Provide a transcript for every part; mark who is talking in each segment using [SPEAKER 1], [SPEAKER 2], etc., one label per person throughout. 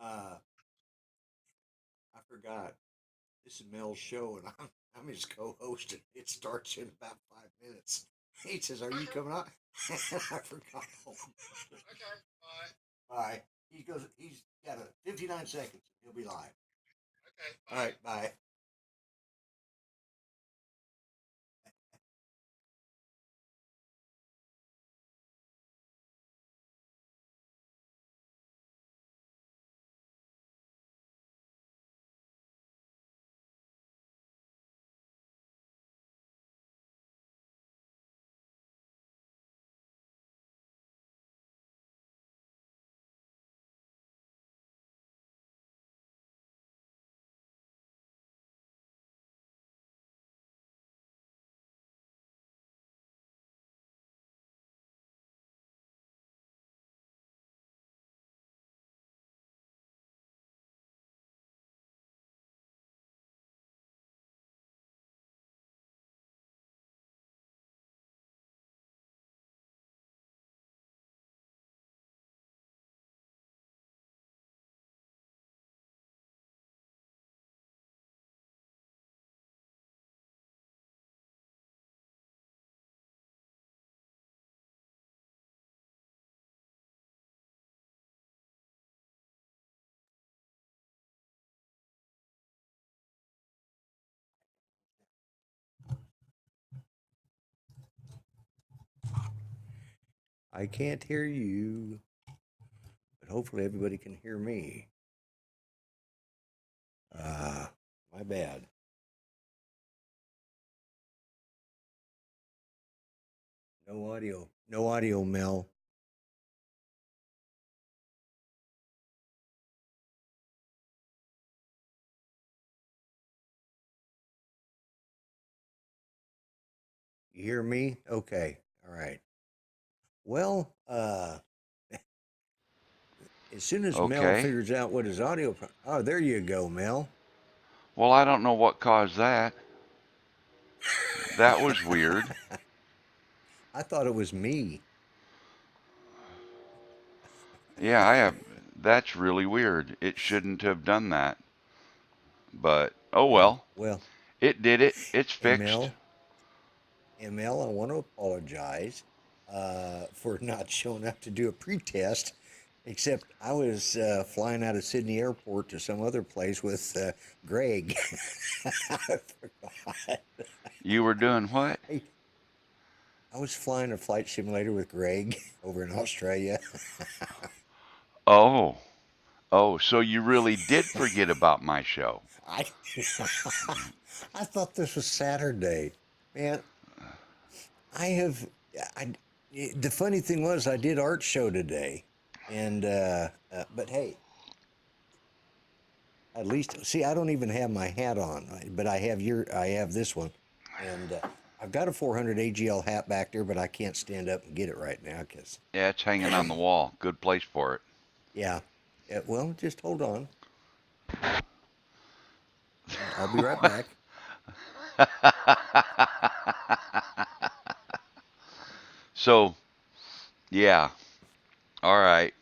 [SPEAKER 1] Uh, I forgot. This is Mel's show, and I'm his co-host. And it starts in about 5 minutes. He says, "Are you coming on?" And I forgot. Bye. He goes. He's got a 59 seconds. He'll be live. All right. Bye. I can't hear you, but hopefully everybody can hear me. Uh, my bad. No audio. No audio, Mel. You hear me? Okay. All right. Well, as soon as Mel
[SPEAKER 2] Okay.
[SPEAKER 1] figures out what his audio, oh, there you go, Mel.
[SPEAKER 2] Well, I don't know what caused that. That was weird.
[SPEAKER 1] I thought it was me.
[SPEAKER 2] Yeah, I have. That's really weird. It shouldn't have done that. But, oh
[SPEAKER 1] Yeah.
[SPEAKER 2] well.
[SPEAKER 1] Well,
[SPEAKER 2] It did it. It's fixed.
[SPEAKER 1] ML, ML, I want to apologize for not showing up to do a pretest. Except I was flying out of Sydney Airport to some other place with Greg. I forgot.
[SPEAKER 2] You were doing what?
[SPEAKER 1] Hey, I was flying a flight simulator with Greg over in Australia.
[SPEAKER 2] Oh. Oh, so you really did forget about my show.
[SPEAKER 1] I I thought this was Saturday. Man, I have I the funny thing was I did art show today. And but hey, at least see I don't even have my hat on, but I have this one. And I've got a 400 AGL hat back there, but I can't stand up and get it right now cuz
[SPEAKER 2] Yeah, it's hanging on the wall. Good place for it.
[SPEAKER 1] yeah. Well, just hold on. I'll be right back.
[SPEAKER 2] So, yeah. All right.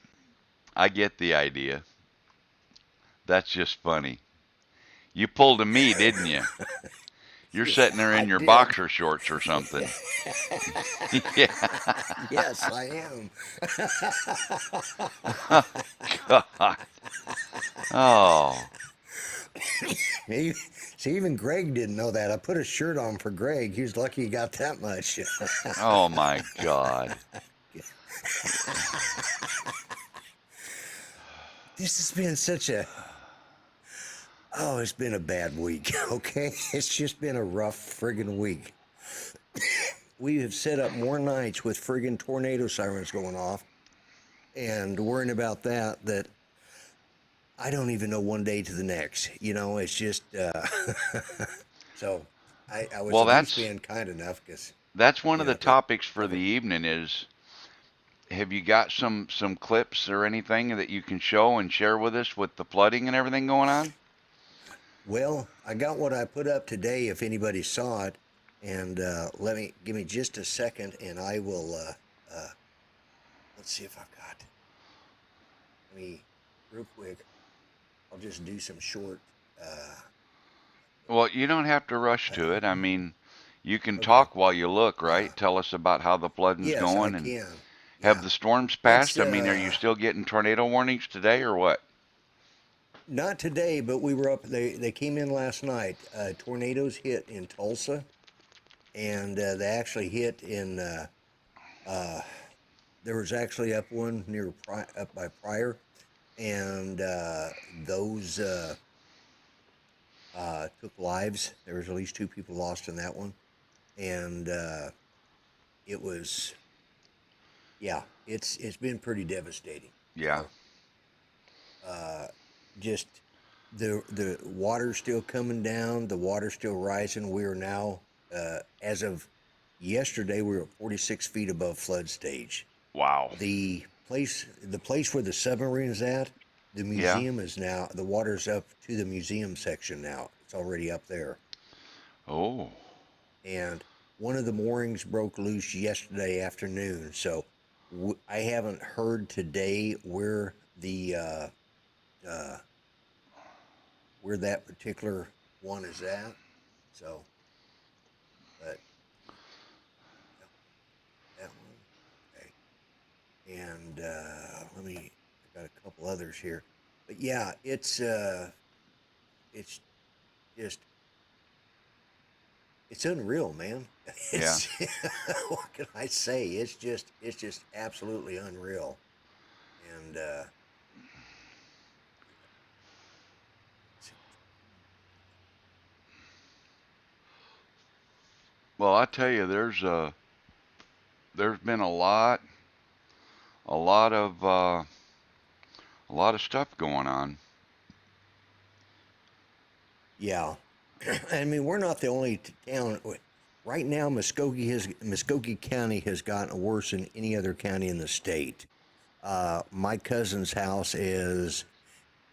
[SPEAKER 2] I get the idea. That's just funny. You pulled a me, didn't you? You're
[SPEAKER 1] Yeah,
[SPEAKER 2] sitting there
[SPEAKER 1] I
[SPEAKER 2] in your
[SPEAKER 1] did.
[SPEAKER 2] boxer shorts or something. Yeah.
[SPEAKER 1] Yes, I am.
[SPEAKER 2] God. Oh.
[SPEAKER 1] He- See, even Greg didn't know that. I put a shirt on for Greg. He was lucky he got that much.
[SPEAKER 2] Oh my God.
[SPEAKER 1] This has been such a it's been a bad week. Okay, it's just been a rough friggin' week. We have set up more nights with friggin' tornado sirens going off, and worrying about that I don't even know one day to the next. You know, it's just so I was
[SPEAKER 2] Well,
[SPEAKER 1] at least
[SPEAKER 2] that's
[SPEAKER 1] being kind enough because
[SPEAKER 2] that's one
[SPEAKER 1] you
[SPEAKER 2] of the
[SPEAKER 1] know to
[SPEAKER 2] topics for the
[SPEAKER 1] cover.
[SPEAKER 2] evening is have you got some clips or anything that you can show and share with us with the flooding and everything going on?
[SPEAKER 1] Well, I got what I put up today. If anybody saw it, and give me just a second, and I will. Let's see if I've got. Let me. real quick. I'll just do some short. Uh,
[SPEAKER 2] Well, you don't have to rush
[SPEAKER 1] uh,
[SPEAKER 2] to it. I mean, you can
[SPEAKER 1] okay.
[SPEAKER 2] talk while you look,
[SPEAKER 1] Uh,
[SPEAKER 2] right? Tell us about how the flooding's
[SPEAKER 1] yes, I
[SPEAKER 2] going and
[SPEAKER 1] can.
[SPEAKER 2] have
[SPEAKER 1] Yeah.
[SPEAKER 2] the storms
[SPEAKER 1] It's
[SPEAKER 2] passed? I mean, are you still getting tornado warnings today or what?
[SPEAKER 1] not today, but we were up. They came in last night. Tornadoes hit in Tulsa, and they actually hit in. Uh, there was actually up one near up by Pryor, and those took lives. There was at least two people lost in that one, and it was yeah, it's been pretty devastating.
[SPEAKER 2] Yeah.
[SPEAKER 1] So uh, just the water's still coming down, the water's still rising. We are now as of yesterday we were at 46 feet above flood stage.
[SPEAKER 2] Wow.
[SPEAKER 1] The place where the submarine is at, the
[SPEAKER 2] Yeah.
[SPEAKER 1] museum is now the water's up to the museum section now. It's already up there.
[SPEAKER 2] Oh.
[SPEAKER 1] And one of the moorings broke loose yesterday afternoon. So I haven't heard today uh, where that particular one is at. So, but yeah, that one, okay. And I got a couple others here, but yeah, it's just it's unreal, man.
[SPEAKER 2] Yeah.
[SPEAKER 1] It's what can I say? It's just absolutely unreal. And
[SPEAKER 2] Well, I tell you, there's been a lot of a lot of stuff going on.
[SPEAKER 1] yeah, I mean we're not the only town right now. Muskogee County has gotten worse than any other county in the state. My cousin's house is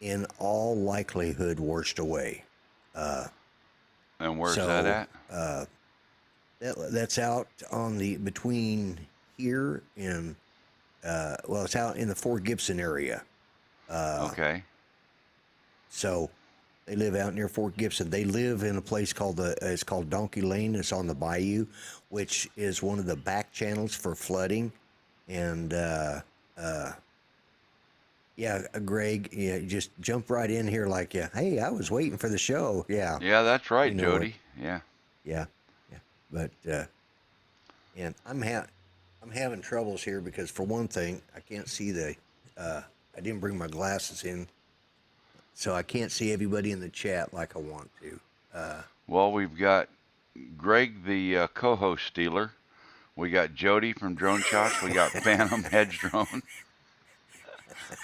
[SPEAKER 1] in all likelihood washed away. Uh,
[SPEAKER 2] And where's that
[SPEAKER 1] so
[SPEAKER 2] at?
[SPEAKER 1] that's out on the between here and well, it's out in the Fort Gibson area. Uh,
[SPEAKER 2] Okay.
[SPEAKER 1] so they live out near Fort Gibson. They live in a place called it's called Donkey Lane. It's on the bayou, which is one of the back channels for flooding. And uh, yeah, Greg, yeah, just jump right in here like, yeah, hey, I was waiting for the show. Yeah,
[SPEAKER 2] Yeah, that's
[SPEAKER 1] we
[SPEAKER 2] right,
[SPEAKER 1] know it.
[SPEAKER 2] Jody. Yeah.
[SPEAKER 1] Yeah, yeah. But and I'm having troubles here because for one thing, I can't see uh, I didn't bring my glasses in, so I can't see everybody in the chat like I want to.
[SPEAKER 2] Well, we've got Greg, the co-host stealer. We got Jody from Drone Shots. We got Phantom Hedge Drone,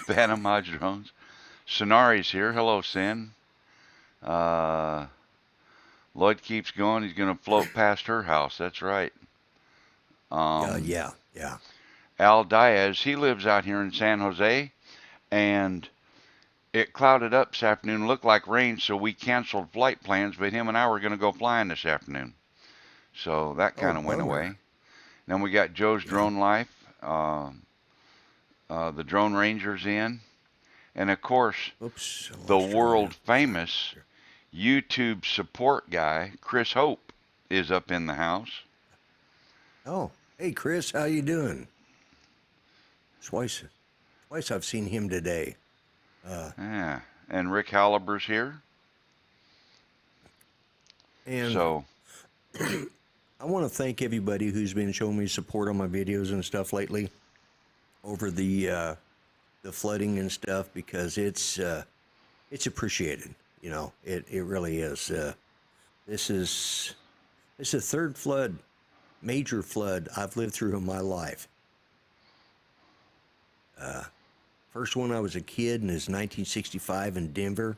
[SPEAKER 2] Phantom Hodge Drones. Sonari's here. Hello, Sin. Uh, Lloyd keeps going. He's going to float past her house. That's right. Um,
[SPEAKER 1] Yeah, yeah.
[SPEAKER 2] Al Diaz, he lives out here in San Jose, and it clouded up this afternoon. Looked like rain, so we canceled flight plans. But him and I were going to go flying this afternoon, so that
[SPEAKER 1] Oh,
[SPEAKER 2] kind of went
[SPEAKER 1] bummer.
[SPEAKER 2] away. Then we got Joe's
[SPEAKER 1] Yeah.
[SPEAKER 2] Drone Life, the Drone Rangers in, and of course
[SPEAKER 1] Oops, I
[SPEAKER 2] the
[SPEAKER 1] lost you on
[SPEAKER 2] world
[SPEAKER 1] there.
[SPEAKER 2] famous YouTube support guy Chris Hope is up in the house.
[SPEAKER 1] Oh, hey, Chris, how you doing? Twice, twice I've seen him today. Uh,
[SPEAKER 2] Yeah, and Rick Hallibur's here.
[SPEAKER 1] and
[SPEAKER 2] So
[SPEAKER 1] I want to thank everybody who's been showing me support on my videos and stuff lately over the flooding and stuff because it's appreciated. You know, it really is. This is this is the third flood, major flood I've lived through in my life. Uh, First one I was a kid and is 1965 in Denver,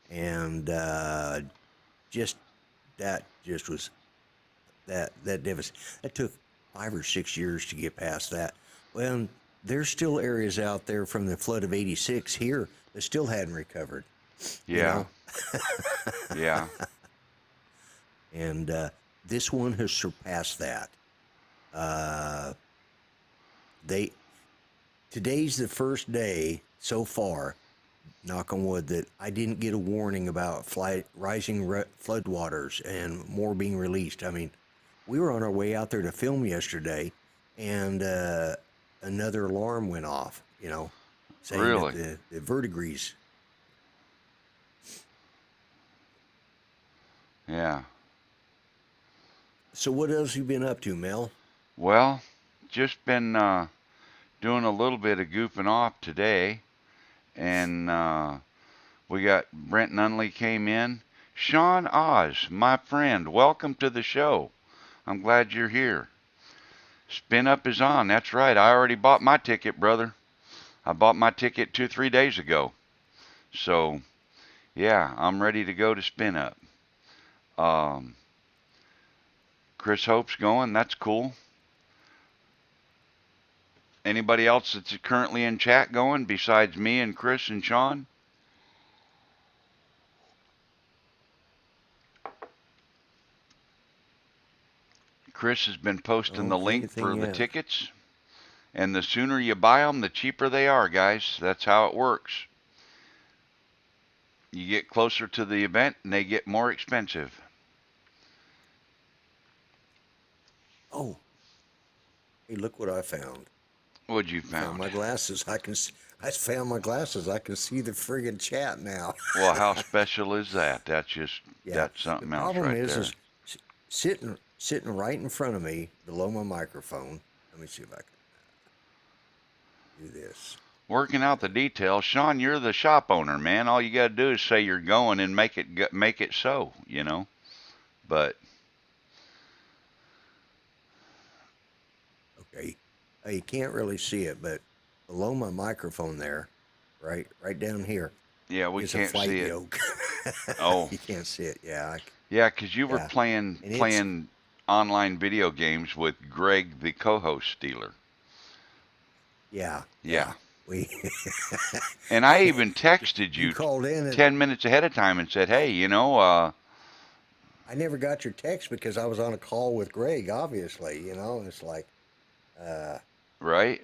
[SPEAKER 1] and just that just was that devastating. That took 5 or 6 years to get past that. Well, there's still areas out there from the flood of '86 here that still hadn't recovered. You
[SPEAKER 2] yeah,
[SPEAKER 1] know,
[SPEAKER 2] yeah,
[SPEAKER 1] and this one has surpassed that. Uh, they Today's the first day so far knock on wood, that I didn't get a warning about rising floodwaters and more being released. I mean, we were on our way out there to film yesterday, and another alarm went off, saying that
[SPEAKER 2] Really?
[SPEAKER 1] the verdigris.
[SPEAKER 2] Yeah.
[SPEAKER 1] So what else you been up to, Mel?
[SPEAKER 2] Well, just been doing a little bit of goofing off today, and we got Brent Nunley came in. Sean Oz, my friend, welcome to the show. I'm glad you're here. Spin Up is on. That's right. I already bought my ticket, brother. I bought my ticket 2-3 days ago. So, yeah, I'm ready to go to Spin Up. Um, Chris Hope's going. That's cool. Anybody else that's currently in chat going besides me and Chris and Sean? Chris has been
[SPEAKER 1] I
[SPEAKER 2] posting
[SPEAKER 1] don't
[SPEAKER 2] the
[SPEAKER 1] see
[SPEAKER 2] link
[SPEAKER 1] anything
[SPEAKER 2] for the
[SPEAKER 1] yet.
[SPEAKER 2] tickets. And the sooner you buy them, the cheaper they are, guys. That's how it works. You get closer to the event and they get more expensive.
[SPEAKER 1] Oh, hey, look what I found.
[SPEAKER 2] What'd you
[SPEAKER 1] Found
[SPEAKER 2] found?
[SPEAKER 1] my glasses. I found my glasses. I can see the friggin' chat now.
[SPEAKER 2] Well, how special is that?
[SPEAKER 1] Yeah.
[SPEAKER 2] That's
[SPEAKER 1] The
[SPEAKER 2] something else
[SPEAKER 1] problem
[SPEAKER 2] right there.
[SPEAKER 1] is sitting right in front of me, below my microphone. Let me see if I can do this.
[SPEAKER 2] Working out the details. Sean, you're the shop owner, man. All you got to do is say you're going and make it so, But
[SPEAKER 1] Okay. You can't really see it, but below my microphone there, right down here,
[SPEAKER 2] yeah, we
[SPEAKER 1] is a
[SPEAKER 2] can't
[SPEAKER 1] flight
[SPEAKER 2] see it.
[SPEAKER 1] yoke.
[SPEAKER 2] Oh,
[SPEAKER 1] You can't see it. Yeah.
[SPEAKER 2] yeah, 'cause you were
[SPEAKER 1] Yeah.
[SPEAKER 2] playing
[SPEAKER 1] And
[SPEAKER 2] playing online video games with Greg, the co-host dealer.
[SPEAKER 1] yeah.
[SPEAKER 2] Yeah.
[SPEAKER 1] We,
[SPEAKER 2] And I even texted
[SPEAKER 1] you
[SPEAKER 2] you
[SPEAKER 1] called in and
[SPEAKER 2] 10 minutes ahead of time and said, "Hey,
[SPEAKER 1] I never got your text because I was on a call with Greg, obviously, it's like, uh,
[SPEAKER 2] right?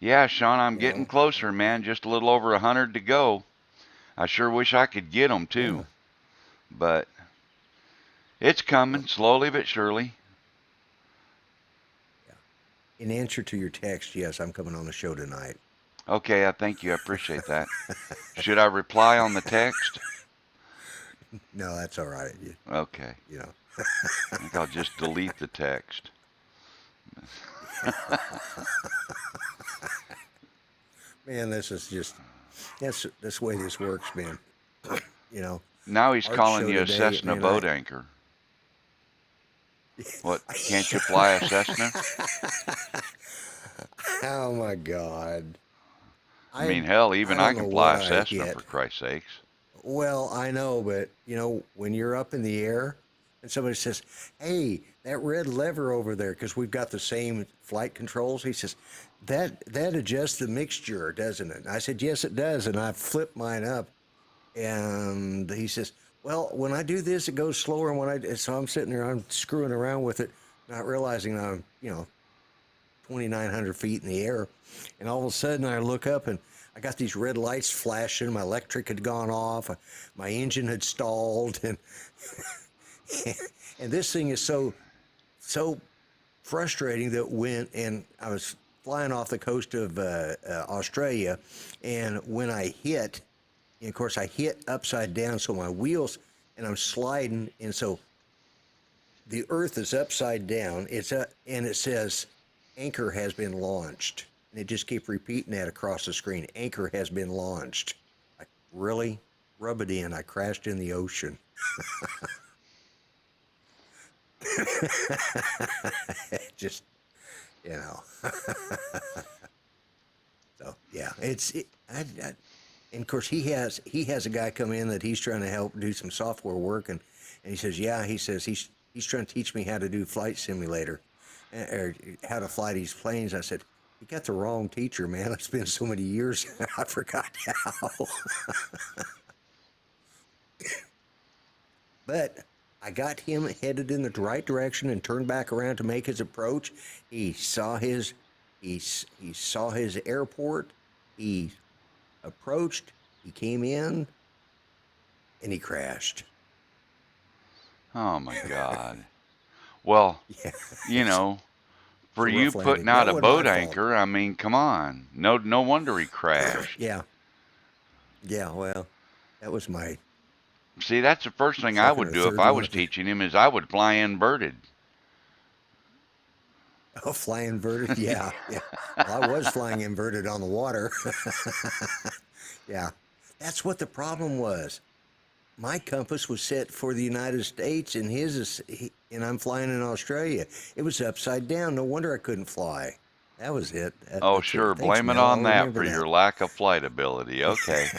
[SPEAKER 2] Yeah, Sean, I'm
[SPEAKER 1] you
[SPEAKER 2] getting
[SPEAKER 1] know,
[SPEAKER 2] closer, man. Just a little over 100 to go. I sure wish I could get them
[SPEAKER 1] yeah.
[SPEAKER 2] too, but it's
[SPEAKER 1] Well,
[SPEAKER 2] coming slowly but surely."
[SPEAKER 1] yeah. In answer to your text, yes, I'm coming on the show tonight.
[SPEAKER 2] Okay, I thank you. I appreciate that. Should I reply on the text?
[SPEAKER 1] No, that's all right.
[SPEAKER 2] Okay.
[SPEAKER 1] You know.
[SPEAKER 2] I think I'll just delete the text.
[SPEAKER 1] Man, this is just that's the way this works, man. You know,
[SPEAKER 2] Now he's
[SPEAKER 1] art
[SPEAKER 2] calling
[SPEAKER 1] show
[SPEAKER 2] you a
[SPEAKER 1] today,
[SPEAKER 2] Cessna
[SPEAKER 1] man.
[SPEAKER 2] boat anchor. What? Can't you fly a Cessna?
[SPEAKER 1] Oh my God.
[SPEAKER 2] I mean,
[SPEAKER 1] I
[SPEAKER 2] hell,
[SPEAKER 1] I
[SPEAKER 2] even I
[SPEAKER 1] don't know
[SPEAKER 2] can fly
[SPEAKER 1] what
[SPEAKER 2] a
[SPEAKER 1] I
[SPEAKER 2] Cessna
[SPEAKER 1] hit.
[SPEAKER 2] for Christ's sakes.
[SPEAKER 1] Well, I know, but when you're up in the air and somebody says, "Hey, that red lever over there," because we've got the same flight controls, he says, "That adjusts the mixture, doesn't it?" And I said, "Yes, it does," and I flipped mine up, and he says, "Well, when I do this, it goes slower, and so I'm sitting there, I'm screwing around with it, not realizing I'm 2,900 feet in the air, and all of a sudden I look up and I got these red lights flashing. My electric had gone off. My engine had stalled, and and this thing is so frustrating that I was flying off the coast of Australia, and when I hit, and of course I hit upside down, so my wheels and I'm sliding, and so the Earth is upside down. And it says anchor has been launched. And it just keeps repeating that across the screen. Anchor has been launched. I really rub it in. I crashed in the ocean. Just, you know. So yeah, and of course he has a guy come in that he's trying to help do some software work, and he says, yeah, he says he's trying to teach me how to do flight simulator, or how to fly these planes. I said, you got the wrong teacher, man. It's been so many years, I forgot how. But I got him headed in the right direction and turned back around to make his approach. He saw he saw his airport. He approached. He came in and he crashed.
[SPEAKER 2] Oh my God. Well,
[SPEAKER 1] Yeah,
[SPEAKER 2] you
[SPEAKER 1] it's,
[SPEAKER 2] know,
[SPEAKER 1] it's
[SPEAKER 2] for
[SPEAKER 1] a
[SPEAKER 2] you
[SPEAKER 1] rough
[SPEAKER 2] putting
[SPEAKER 1] landing.
[SPEAKER 2] out
[SPEAKER 1] That
[SPEAKER 2] a
[SPEAKER 1] wasn't my
[SPEAKER 2] boat
[SPEAKER 1] fault.
[SPEAKER 2] anchor, I mean, come on. No wonder he crashed.
[SPEAKER 1] Yeah, yeah. Well, that was my
[SPEAKER 2] See, that's the first thing I
[SPEAKER 1] second
[SPEAKER 2] would
[SPEAKER 1] or
[SPEAKER 2] do if
[SPEAKER 1] third
[SPEAKER 2] I
[SPEAKER 1] one.
[SPEAKER 2] was teaching him is I would fly inverted.
[SPEAKER 1] Oh, fly inverted. Yeah, yeah. Well, I was flying inverted on the water. Yeah, that's what the problem was. My compass was set for the United States, and and I'm flying in Australia. It was upside down. No wonder I couldn't fly. That was it.
[SPEAKER 2] Oh,
[SPEAKER 1] That's it.
[SPEAKER 2] sure.
[SPEAKER 1] Thanks,
[SPEAKER 2] Blame it
[SPEAKER 1] Mel.
[SPEAKER 2] on
[SPEAKER 1] I'll
[SPEAKER 2] that
[SPEAKER 1] remember
[SPEAKER 2] for
[SPEAKER 1] that.
[SPEAKER 2] your lack of flight ability. Okay.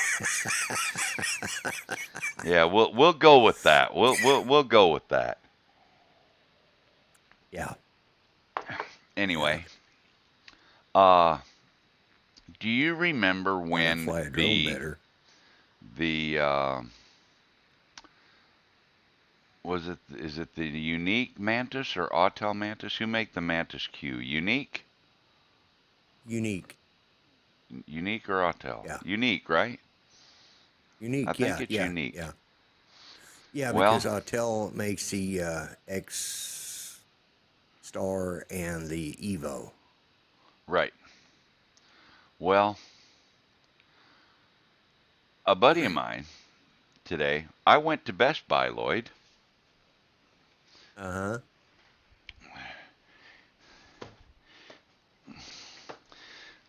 [SPEAKER 2] Yeah, we'll go with that. We'll go with that.
[SPEAKER 1] Yeah, yeah.
[SPEAKER 2] Anyway, uh, do you remember
[SPEAKER 1] Learn to
[SPEAKER 2] when
[SPEAKER 1] fly a drone
[SPEAKER 2] the
[SPEAKER 1] better.
[SPEAKER 2] the was it is it the Unique Mantis or Autel Mantis? Who make the Mantis Q? Unique?
[SPEAKER 1] Unique.
[SPEAKER 2] Unique or Autel?
[SPEAKER 1] Yeah.
[SPEAKER 2] Unique, right? I
[SPEAKER 1] Unique.
[SPEAKER 2] think
[SPEAKER 1] Yeah,
[SPEAKER 2] it's
[SPEAKER 1] yeah,
[SPEAKER 2] unique.
[SPEAKER 1] yeah. Yeah, because
[SPEAKER 2] Well,
[SPEAKER 1] Autel makes the X Star and the Evo.
[SPEAKER 2] right. Well, a buddy of mine today, I went to Best Buy, Lloyd.
[SPEAKER 1] Uh huh.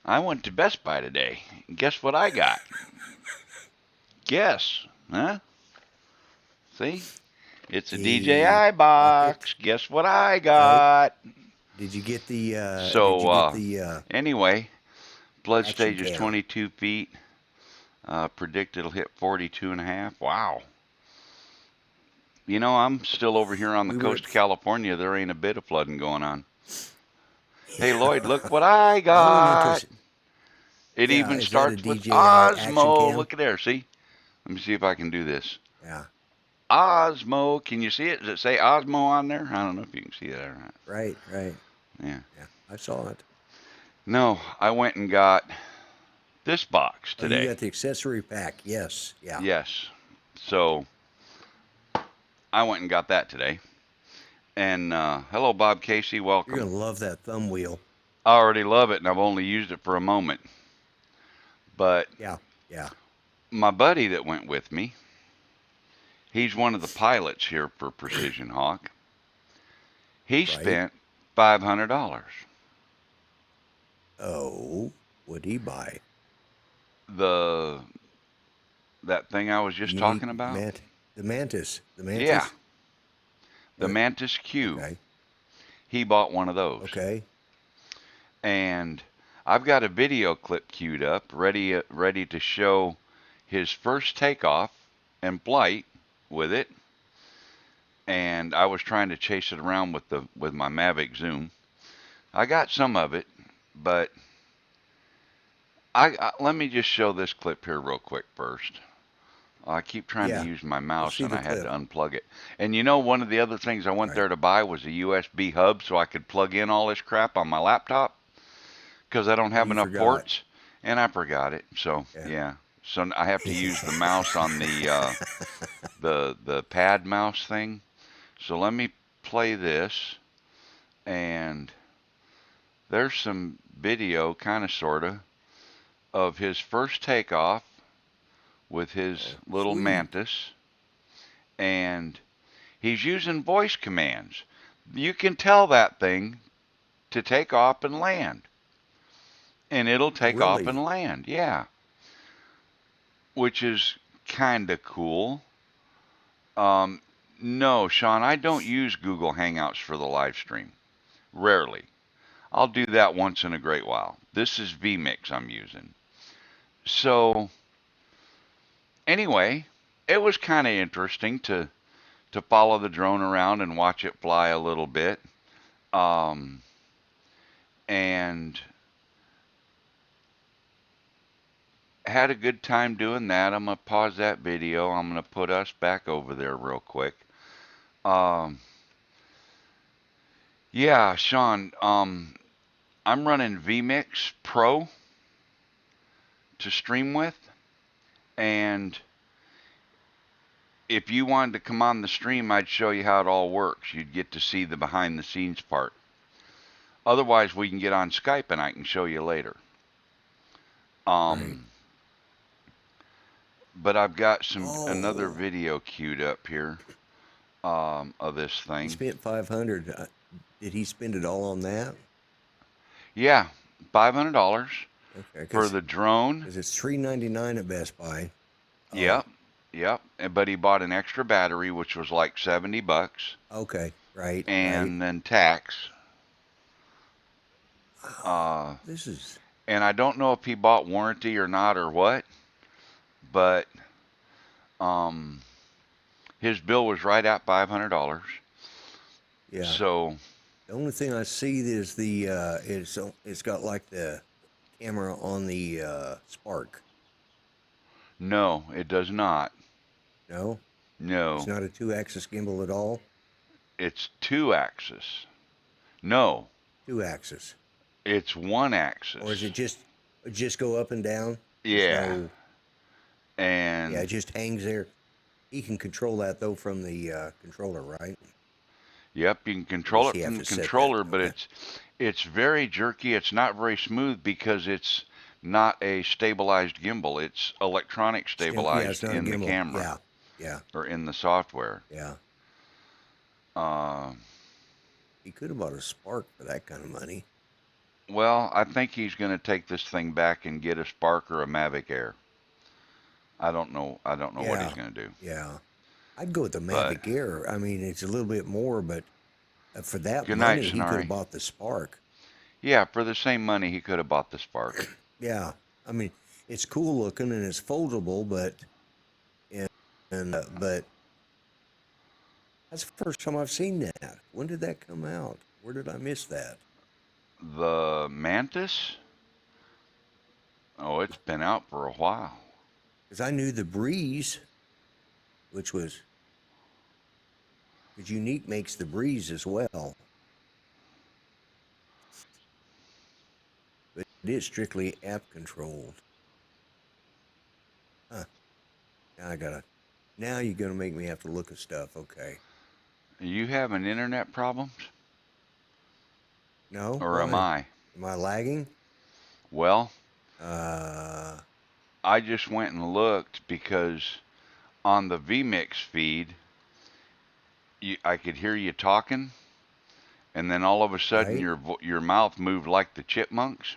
[SPEAKER 2] I went to Best Buy today. Guess what I got? Guess, huh? See? It's a
[SPEAKER 1] The
[SPEAKER 2] DJI
[SPEAKER 1] pocket.
[SPEAKER 2] box. Guess what I
[SPEAKER 1] Right.
[SPEAKER 2] got?
[SPEAKER 1] Did you get the
[SPEAKER 2] So, anyway, blood
[SPEAKER 1] action
[SPEAKER 2] stage is
[SPEAKER 1] cam?
[SPEAKER 2] 22 feet. Predict it'll hit 42 and a half. Wow. You know, I'm still over here on the
[SPEAKER 1] We were
[SPEAKER 2] coast
[SPEAKER 1] at
[SPEAKER 2] of California. There ain't a bit of flooding going on. Hey, Lloyd,
[SPEAKER 1] yeah.
[SPEAKER 2] look what I
[SPEAKER 1] I went into
[SPEAKER 2] got. It
[SPEAKER 1] yeah,
[SPEAKER 2] even
[SPEAKER 1] is that a
[SPEAKER 2] starts with
[SPEAKER 1] DJI action
[SPEAKER 2] Osmo.
[SPEAKER 1] cam?
[SPEAKER 2] Look at there. See? Let me see if I can do this.
[SPEAKER 1] Yeah.
[SPEAKER 2] Osmo. Can you see it? Does it say Osmo on there? I don't know if you can see that or not.
[SPEAKER 1] Right, right.
[SPEAKER 2] Yeah.
[SPEAKER 1] Yeah. I saw it.
[SPEAKER 2] No, I went and got this box
[SPEAKER 1] Oh, you
[SPEAKER 2] today.
[SPEAKER 1] got the accessory pack. Yes. Yeah.
[SPEAKER 2] Yes. So I went and got that today. And hello, Bob Casey.
[SPEAKER 1] You're
[SPEAKER 2] Welcome.
[SPEAKER 1] going to love that thumb wheel.
[SPEAKER 2] I already love it, and I've only used it for a moment. But
[SPEAKER 1] Yeah. Yeah.
[SPEAKER 2] my buddy that went with me, he's one of the pilots here for Precision Hawk. He
[SPEAKER 1] Right.
[SPEAKER 2] spent $500.
[SPEAKER 1] Oh, what'd he buy?
[SPEAKER 2] The that thing I was
[SPEAKER 1] The
[SPEAKER 2] just
[SPEAKER 1] unique
[SPEAKER 2] talking about?
[SPEAKER 1] the mantis. The
[SPEAKER 2] Yeah,
[SPEAKER 1] mantis?
[SPEAKER 2] the
[SPEAKER 1] What?
[SPEAKER 2] Mantis Q.
[SPEAKER 1] Okay.
[SPEAKER 2] He bought one of those.
[SPEAKER 1] Okay.
[SPEAKER 2] And I've got a video clip queued up, ready to show his first takeoff and flight with it. And I was trying to chase it around with my Mavic Zoom. I got some of it, but let me just show this clip here real quick first. I keep trying to
[SPEAKER 1] Yeah.
[SPEAKER 2] use my
[SPEAKER 1] Let's
[SPEAKER 2] mouse
[SPEAKER 1] see
[SPEAKER 2] and
[SPEAKER 1] the
[SPEAKER 2] I had to
[SPEAKER 1] clip.
[SPEAKER 2] unplug it. And you know, one of the other things I went
[SPEAKER 1] Right.
[SPEAKER 2] there to buy was a USB hub so I could plug in all this crap on my laptop because I don't
[SPEAKER 1] And
[SPEAKER 2] have
[SPEAKER 1] you
[SPEAKER 2] enough
[SPEAKER 1] forgot.
[SPEAKER 2] ports, and I forgot it. So
[SPEAKER 1] Yeah.
[SPEAKER 2] yeah, so I have to use the mouse on the pad mouse thing. So let me play this, and there's some video, kind of sorta, of his first takeoff with his
[SPEAKER 1] Oh,
[SPEAKER 2] little
[SPEAKER 1] sweet.
[SPEAKER 2] Mantis, and he's using voice commands. You can tell that thing to take off and land, and it'll take off
[SPEAKER 1] Really?
[SPEAKER 2] and land. Yeah, which is kind of cool. Um, no, Sean, I don't use Google Hangouts for the live stream. Rarely. I'll do that once in a great while. This is vMix I'm using. So, anyway, it was kind of interesting to follow the drone around and watch it fly a little bit. Um, and had a good time doing that. I'm going to pause that video. I'm going to put us back over there real quick. Um, yeah, Sean, I'm running vMix Pro to stream with, And if you wanted to come on the stream, I'd show you how it all works. You'd get to see the behind the scenes part. Otherwise, we can get on Skype and I can show you later.
[SPEAKER 1] Right.
[SPEAKER 2] But I've got another
[SPEAKER 1] Oh,
[SPEAKER 2] video queued up here of this
[SPEAKER 1] he
[SPEAKER 2] thing.
[SPEAKER 1] spent 500. Did he spend it all on that?
[SPEAKER 2] Yeah, $500
[SPEAKER 1] Okay,
[SPEAKER 2] for the drone.
[SPEAKER 1] because it's $399 at Best Buy.
[SPEAKER 2] Yep, yep. But he bought an extra battery, which was like $70,
[SPEAKER 1] Okay, right,
[SPEAKER 2] and then tax.
[SPEAKER 1] right. This is
[SPEAKER 2] And I don't know if he bought warranty or not or what, but his bill was right at $500.
[SPEAKER 1] yeah.
[SPEAKER 2] So
[SPEAKER 1] The only thing I see is it's got like the camera on the Spark.
[SPEAKER 2] no, it does not.
[SPEAKER 1] No, it's
[SPEAKER 2] No,
[SPEAKER 1] not a 2-axis gimbal at all.
[SPEAKER 2] it's 2-axis. No,
[SPEAKER 1] 2-axis,
[SPEAKER 2] it's 1-axis.
[SPEAKER 1] or is it just go up and down?
[SPEAKER 2] Yeah.
[SPEAKER 1] No,
[SPEAKER 2] And
[SPEAKER 1] yeah, it just hangs there. He can control that though from the controller, right?
[SPEAKER 2] yep, you can control
[SPEAKER 1] Does
[SPEAKER 2] it
[SPEAKER 1] he have
[SPEAKER 2] from the
[SPEAKER 1] to set that?
[SPEAKER 2] controller, but
[SPEAKER 1] Okay.
[SPEAKER 2] it's very jerky. It's not very smooth because it's not a stabilized gimbal. It's electronic
[SPEAKER 1] Yeah,
[SPEAKER 2] stabilized
[SPEAKER 1] it's not a
[SPEAKER 2] in the
[SPEAKER 1] gimbal.
[SPEAKER 2] camera
[SPEAKER 1] Yeah, yeah,
[SPEAKER 2] or in the software.
[SPEAKER 1] yeah.
[SPEAKER 2] Uh,
[SPEAKER 1] He could have bought a Spark for that kind of money.
[SPEAKER 2] well, I think he's going to take this thing back and get a Spark or a Mavic Air. I don't know what he's
[SPEAKER 1] Yeah,
[SPEAKER 2] going to do.
[SPEAKER 1] yeah. I'd go with the
[SPEAKER 2] But
[SPEAKER 1] Mavic Air. I mean, it's a little bit more, but for that
[SPEAKER 2] good night,
[SPEAKER 1] money, he could have
[SPEAKER 2] Sonari.
[SPEAKER 1] bought the Spark.
[SPEAKER 2] Yeah, for the same money, he could have bought the Spark.
[SPEAKER 1] Yeah, I mean, it's cool looking and it's foldable, but but that's the first time I've seen that. When did that come out? Where did I miss that?
[SPEAKER 2] The Mantis? Oh, it's been out for a while.
[SPEAKER 1] Because I knew the Breeze, which was because Unique makes the Breeze as well, but it is strictly app controlled. Huh. Now you're gonna make me have to look at stuff. Okay.
[SPEAKER 2] Are you having internet problems?
[SPEAKER 1] No?
[SPEAKER 2] Or am
[SPEAKER 1] Why?
[SPEAKER 2] I?
[SPEAKER 1] Am I lagging?
[SPEAKER 2] Well,
[SPEAKER 1] Uh,
[SPEAKER 2] I just went and looked because on the vMix feed, I could hear you talking, and then all of a sudden
[SPEAKER 1] right?
[SPEAKER 2] your mouth moved like the chipmunks.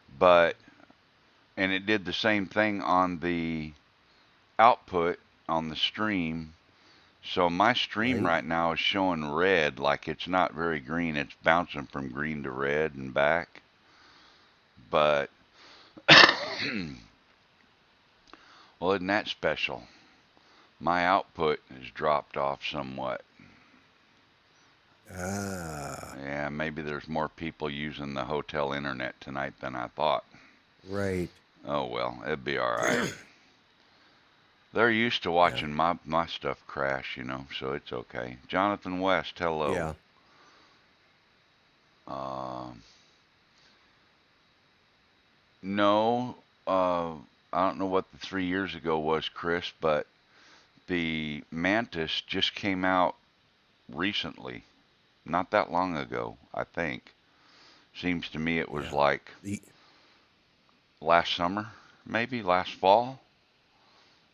[SPEAKER 2] But and it did the same thing on the output on the stream. So my stream
[SPEAKER 1] Right?
[SPEAKER 2] right now is showing red, like it's not very green. It's bouncing from green to red and back. But well, isn't that special? My output has dropped off somewhat.
[SPEAKER 1] Ah,
[SPEAKER 2] Yeah, maybe there's more people using the hotel internet tonight than I thought.
[SPEAKER 1] right.
[SPEAKER 2] Oh well, it'd be all right. They're used to
[SPEAKER 1] Yeah,
[SPEAKER 2] watching my stuff crash, so it's okay. Jonathan West, hello.
[SPEAKER 1] yeah.
[SPEAKER 2] Um, no, I don't know what the 3 years ago was, Chris, but the Mantis just came out recently, not that long ago, I think. Seems to me it was
[SPEAKER 1] Yeah.
[SPEAKER 2] like
[SPEAKER 1] The
[SPEAKER 2] last summer, maybe last fall.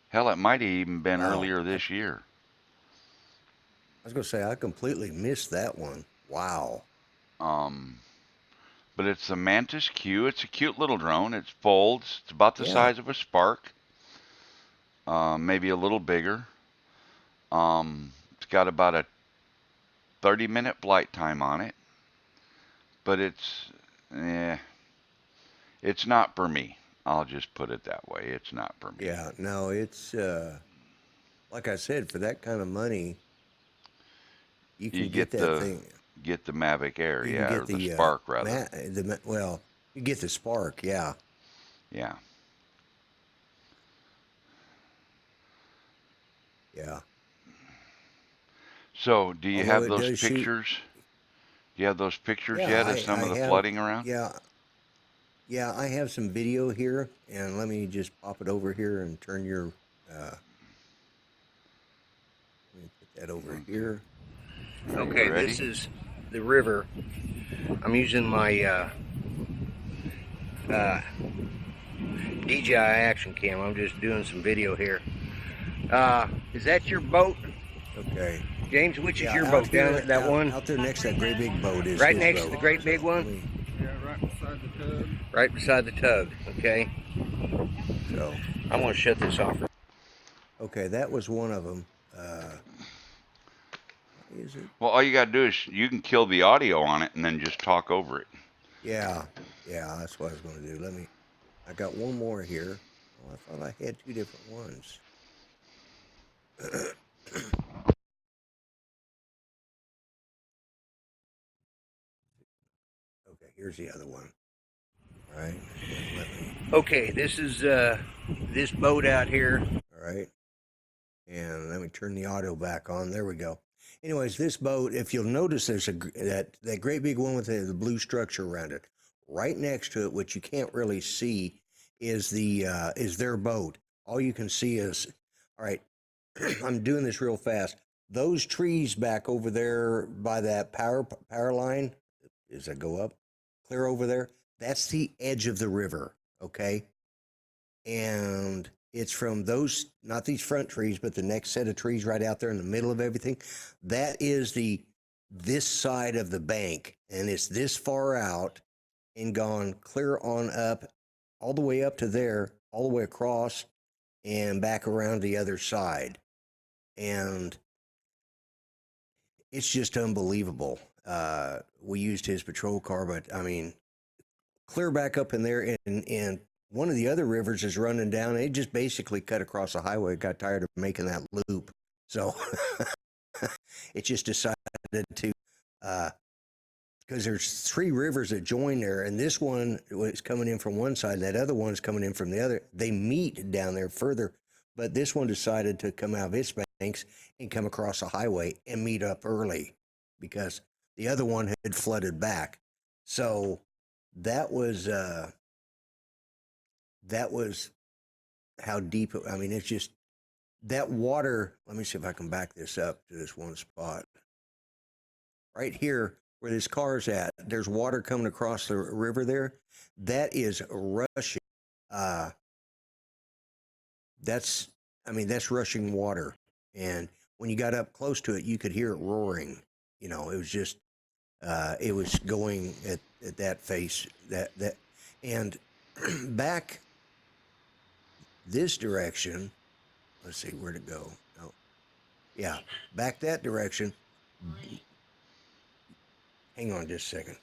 [SPEAKER 2] Hell, it might have even been
[SPEAKER 1] Wow.
[SPEAKER 2] earlier
[SPEAKER 1] I
[SPEAKER 2] this year.
[SPEAKER 1] was gonna say I completely missed that one. Wow.
[SPEAKER 2] Um, but it's the Mantis Q. It's a cute little drone. It folds. It's about the
[SPEAKER 1] Yeah.
[SPEAKER 2] size of a Spark, maybe a little bigger. It's got about a 30-minute flight time on it, but eh, it's not for me. I'll just put it that way. It's not for me.
[SPEAKER 1] Yeah. No, it's like I said, for that kind of money, you
[SPEAKER 2] You
[SPEAKER 1] can get that thing.
[SPEAKER 2] get the Mavic Air,
[SPEAKER 1] You can
[SPEAKER 2] yeah, or
[SPEAKER 1] get
[SPEAKER 2] the
[SPEAKER 1] the
[SPEAKER 2] Spark rather.
[SPEAKER 1] well, you get the Spark. Yeah.
[SPEAKER 2] Yeah.
[SPEAKER 1] Yeah.
[SPEAKER 2] So, do you
[SPEAKER 1] Although
[SPEAKER 2] have
[SPEAKER 1] it
[SPEAKER 2] those
[SPEAKER 1] does shoot.
[SPEAKER 2] pictures? Do you have those pictures
[SPEAKER 1] Yeah,
[SPEAKER 2] yet of some
[SPEAKER 1] I
[SPEAKER 2] of the
[SPEAKER 1] have.
[SPEAKER 2] flooding around?
[SPEAKER 1] Yeah. Yeah, I have some video here, and let me just pop it over here and turn your. Let me put that over here. Okay,
[SPEAKER 2] Ready?
[SPEAKER 1] this is the river. I'm using my DJI action cam. I'm just doing some video here. Is that your boat? Okay. James, which is your boat? Down at that one? Out there next to that great big boat is
[SPEAKER 3] Right
[SPEAKER 1] his
[SPEAKER 3] next
[SPEAKER 1] boat.
[SPEAKER 3] to the great big one? Yeah, right beside the tub.
[SPEAKER 1] Right beside the tug, okay? So,
[SPEAKER 3] I'm going to shut this off.
[SPEAKER 1] okay, that was one of them. Is it?
[SPEAKER 2] Well, all you got to do is you can kill the audio on it and then just talk over it.
[SPEAKER 1] Yeah, that's what I was going to do. I got one more here. Oh, I thought I had two different ones. Okay, here's the other one. All right. Okay, this is this boat out here. All right. And let me turn the audio back on. There we go. Anyways, this boat, if you'll notice, there's that great big one with the blue structure around it. Right next to it, which you can't really see, is their boat. All you can see is, all right. I'm doing this real fast. Those trees back over there by that power line, does that go up clear over there? That's the edge of the river. Okay, and it's from those, not these front trees, but the next set of trees right out there in the middle of everything. That is this side of the bank, and it's this far out and gone clear on up, all the way up to there, all the way across and back around the other side. And it's just unbelievable. We used his patrol car, but I mean, clear back up in there, and one of the other rivers is running down. It just basically cut across the highway. It got tired of making that loop, so it just decided to, because there's three rivers that join there, and this one was coming in from one side, and that other one's coming in from the other. They meet down there further, but this one decided to come out of its banks and come across the highway and meet up early because the other one had flooded back. So that was how deep. I mean, it's just that water. Let me see if I can back this up to this one spot right here where this car's at. There's water coming across the river there. That is rushing. That's rushing water. And when you got up close to it, you could hear it roaring. You know, it was just, it was going at that face, and back this direction. Let's see where to go. No, yeah, back that direction. Hang on just a second.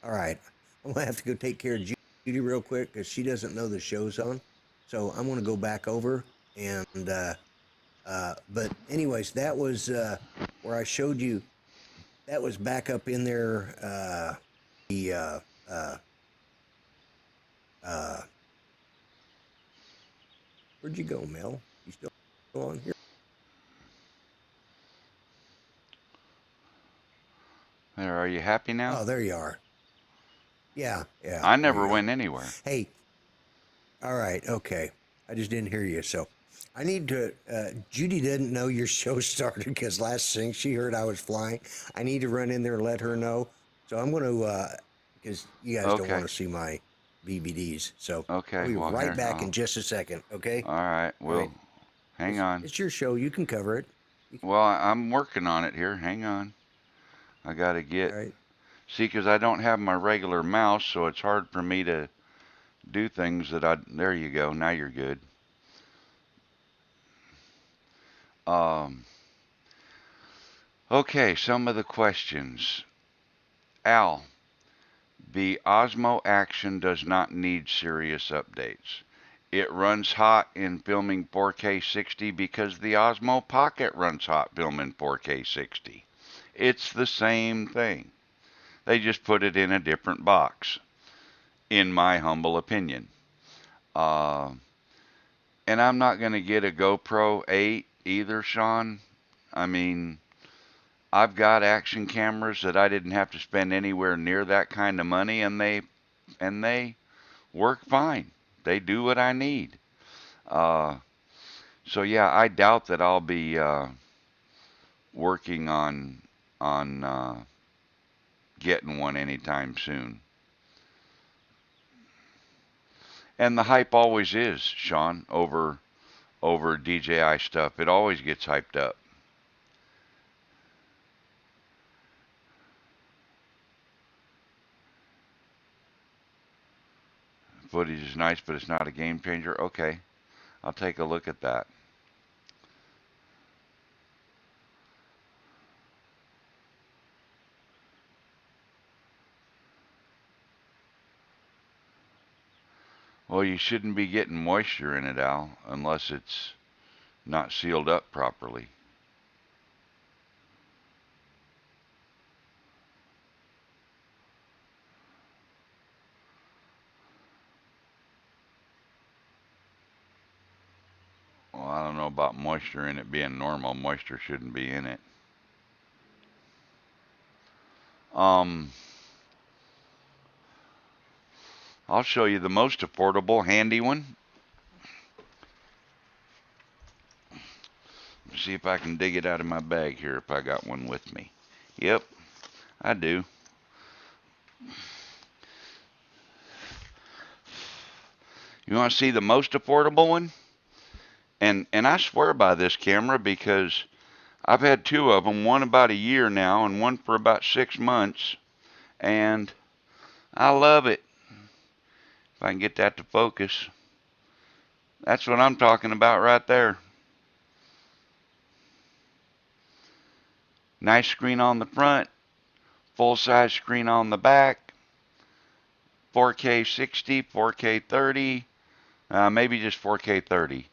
[SPEAKER 1] All right, I'm gonna have to go take care of Judy real quick because she doesn't know the show's on. So I'm gonna go back over and. But anyways, that was where I showed you. That was back up in there. Where'd you go, Mel? You still on here?
[SPEAKER 2] There, are you happy now?
[SPEAKER 1] Oh, there you are. Yeah.
[SPEAKER 2] I never went anywhere.
[SPEAKER 1] Hey. All right. Okay. I just didn't hear you. So I need to. Judy didn't know your show started because last thing she heard I was flying. I need to run in there and let her know. So I'm going to, because you guys don't want to see my DVDs. So
[SPEAKER 2] okay,
[SPEAKER 1] I'll be right back in just a second. Okay.
[SPEAKER 2] All right. Well, hang on.
[SPEAKER 1] It's your show. You can cover it.
[SPEAKER 2] Well, I'm working on it here. Hang on. I got to get.
[SPEAKER 1] All right.
[SPEAKER 2] See, because I don't have my regular mouse, so it's hard for me to do things that I. There you go. Now you're good. Okay, some of the questions. Al, the Osmo Action does not need serious updates. It runs hot in filming 4K 60 because the Osmo Pocket runs hot filming 4K 60. It's the same thing. They just put it in a different box, in my humble opinion. And I'm not going to get a GoPro 8 either, Sean. I mean, I've got action cameras that I didn't have to spend anywhere near that kind of money, and they work fine. They do what I need. So yeah, I doubt that I'll be working on getting one anytime soon. And the hype always is, Sean, over DJI stuff. It always gets hyped up. Footage is nice, but it's not a game changer. Okay, I'll take a look at that. Well, you shouldn't be getting moisture in it, Al, unless it's not sealed up properly. Well, I don't know about moisture in it being normal. Moisture shouldn't be in it. Um, I'll show you the most affordable, handy one. See if I can dig it out of my bag here if I got one with me. Yep, I do. You want to see the most affordable one? And I swear by this camera because I've had two of them, one about a year now and one for about 6 months, and I love it. If I can get that to focus. That's what I'm talking about right there. Nice screen on the front, full-size screen on the back, 4K 60, 4K 30, maybe just 4K 30.